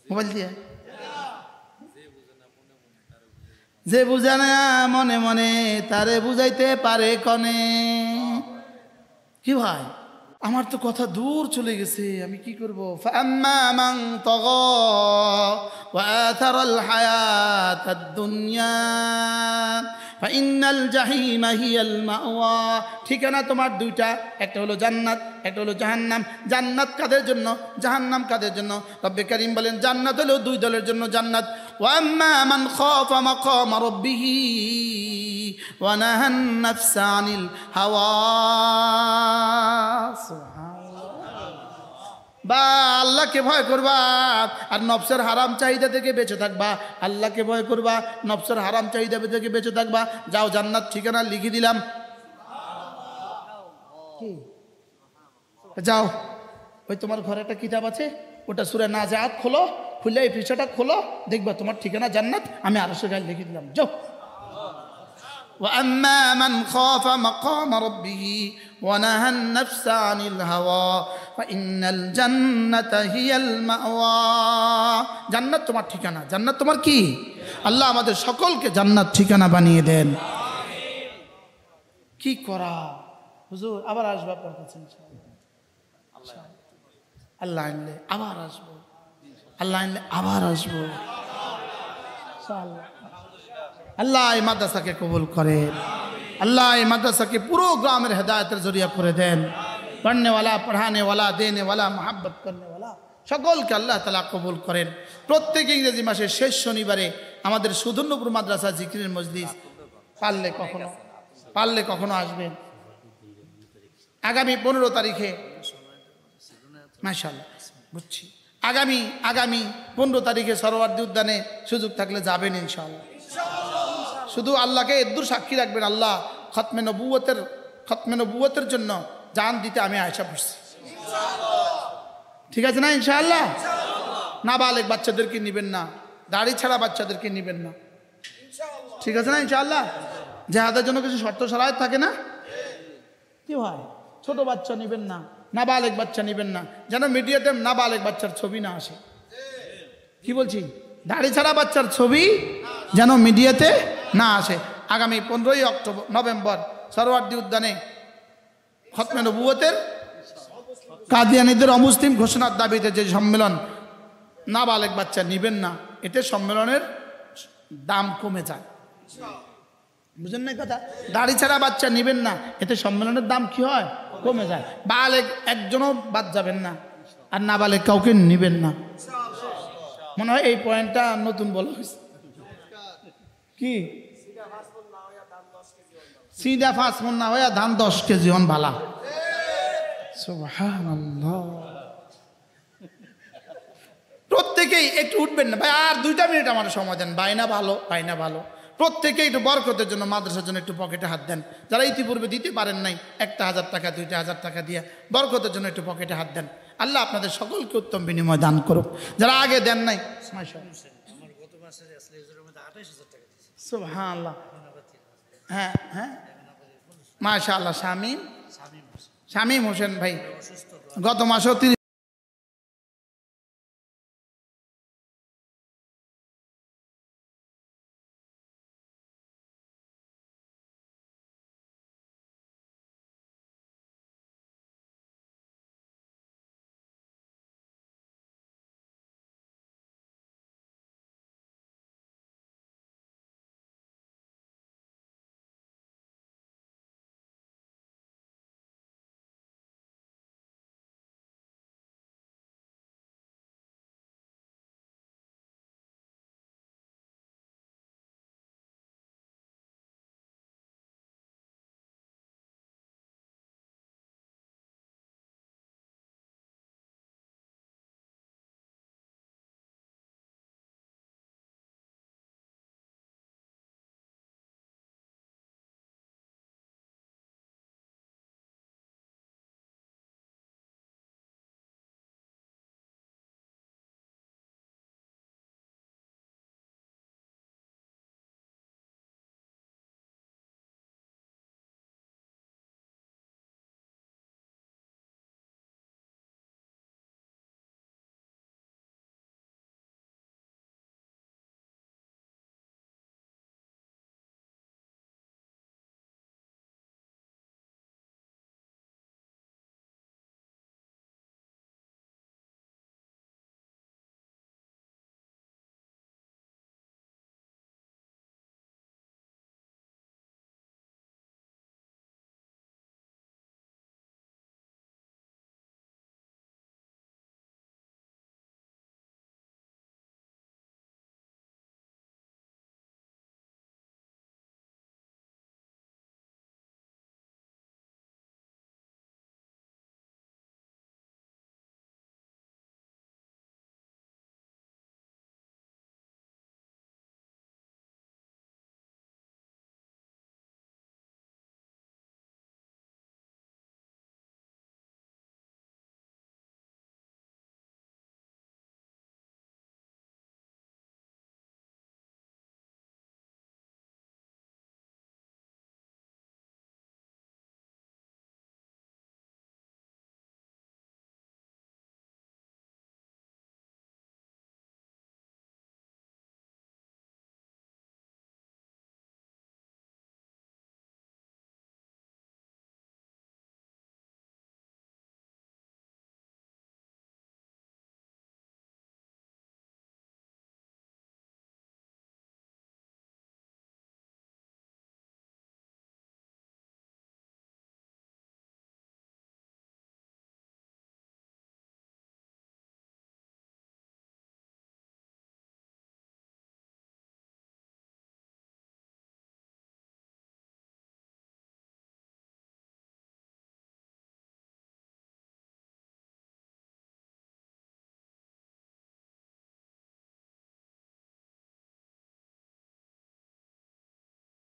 মোবাইল দিয়ে। যে বুঝে না মনে মনে তারে বুঝাইতে পারে কনে। কি ভাই, আমার তো কথা দূর চলে গেছে, আমি কি করব? ফাআম্মা মান তাগা ওয়া আথারাল হায়াতাদ দুনিয়া ফাইন্নাল জাহিমা হিয়াল মাওয়া। ঠিকানা তোমার দুইটা, একটা হলো জান্নাত, একটা হলো জাহান্নাম। জান্নাত কাদের জন্য, জাহান্নাম কাদের জন্য? রব্বে কারীম বলেন জান্নাত হলো দুই দলের জন্য জান্নাত। ওয়া আম্মা মান খাফা মাকামা রাব্বিহি ওয়া নাহান নাফসা আনিল হাওয়া। বা আল্লাহকে ভয় করবা আর নফসের হারাম চাহিদা থেকে বেঁচে থাকবা। আল্লাহকে ভয় করবা, নফসের হারাম চাহিদা থেকে বেঁচে থাকবা। যাও, জান্নাত ঠিকানা লিখে দিলাম, যাও। ওই তোমার ঘরে একটা কিতাব আছে, ওটা সূরা নাজিআত খোলো, খুলে এই পৃষ্ঠাটা খোলো, দেখবা তোমার ঠিকানা জান্নাত। আমি আরশের গায়ে লিখে দিলাম, যাও। وأما من خاف مقام ربه ونهى النفس عن الهوى فإن الجنة هي المأوى। জান্নাত তোমার ঠিকানা। জান্নাত তোমার কি? আল্লাহ আমাদের সকলকে জান্নাত ঠিকানা বানিয়ে দেন। কি করা হুজুর, আবার আসবো আপনার কাছে ইনশাআল্লাহ। আল্লাহ আনলে আবার আসবো, আল্লাহ আনলে আবার আসবো ইনশাআল্লাহ। আল্লাহ এই মাদ্রাসাকে কবুল করেন, আল্লাহ এই মাদ্রাসাকে পুরো গ্রামের হেদায়তের জরিয়া করে দেন। পড়নেওয়ালা, পড়ানেওয়ালা, দেনেওয়ালা, মোহাব্বত করনেওয়ালা সকলকে আল্লাহ তাআলা কবুল করেন। প্রত্যেক ইংরেজি মাসের শেষ শনিবারে আমাদের সুধন্যপুর মাদ্রাসা জিকিরের মজলিস পারলে কখনো আসবেন। আগামী 15 তারিখে মাশাআল্লাহ, বুঝছি, আগামী 15 তারিখে সরোয়ার্দী উদ্যানে সুযোগ থাকলে যাবেন ইনশাআল্লাহ। শুধু আল্লাহকে এদ্দুর সাক্ষী রাখবেন, আল্লাহ খতমে নবুয়তের জন্য জান দিতে আমি আয়সা পড়ছি, ঠিক আছে না ইনশাআল্লাহ? নাবালেগ বাচ্চাদেরকে নিবেন না, দাড়ি ছাড়া বাচ্চাদেরকে নিবেন না, ঠিক আছে না ইনশাআল্লাহ? জিহাদের জন্য কিছু শর্ত শরায়ত থাকে না, কি হয়? ছোট বাচ্চা নিবেন না, নাবালেগ বাচ্চা নিবেন না, যেন মিডিয়াতে নাবালেগ বাচ্চার ছবি না আসে। কি বলছি? দাড়ি ছাড়া বাচ্চার ছবি যেন মিডিয়াতে না আসে। আগামী 15 নভেম্বর সরোয়ার্দী উদ্যানে খতমে নবুয়তের কাদিয়ানীদের অমুসলিম ঘোষণার দাবিতে যে সম্মেলন, নাবালেগ বাচ্চা নিবেন না, এতে সম্মেলনের দাম কমে যায়। বুঝেন না কথা? দাড়ি ছাড়া বাচ্চা নিবেন না, এতে সম্মেলনের দাম কি হয়? কমে যায়। বালেগ একজনও বাদ যাবেন না, আর নাবালেগ কাউকে নিবেন না। মনে হয় এই পয়েন্টটা নতুন বলা হয়েছে। কি? সিডা 5 মণ না হইয়া ধান 10 কেজি হন ভালা। সুবহানাল্লাহ। প্রত্যেকেই একটু উঠবেন না ভাই, আর 2টা মিনিট আমার সময় দেন। বাইনা ভালো। প্রত্যেকেই একটু বরকতের জন্য, মাদ্রাসার জন্য একটু পকেটে হাত দেন। যারা ইতিপূর্বে দিতে পারেন নাই, 1000 টাকা 2000 টাকা দিয়ে বরকতের জন্য একটু পকেটে হাত দেন। আল্লাহ আপনাদের সকলকে উত্তম বিনিময় দান করুক। যারা আগে দেন নাই, সুবহানাল্লাহ, হ্যাঁ মাশাআল্লাহ। শামীম হোসেন ভাই গত মাসেও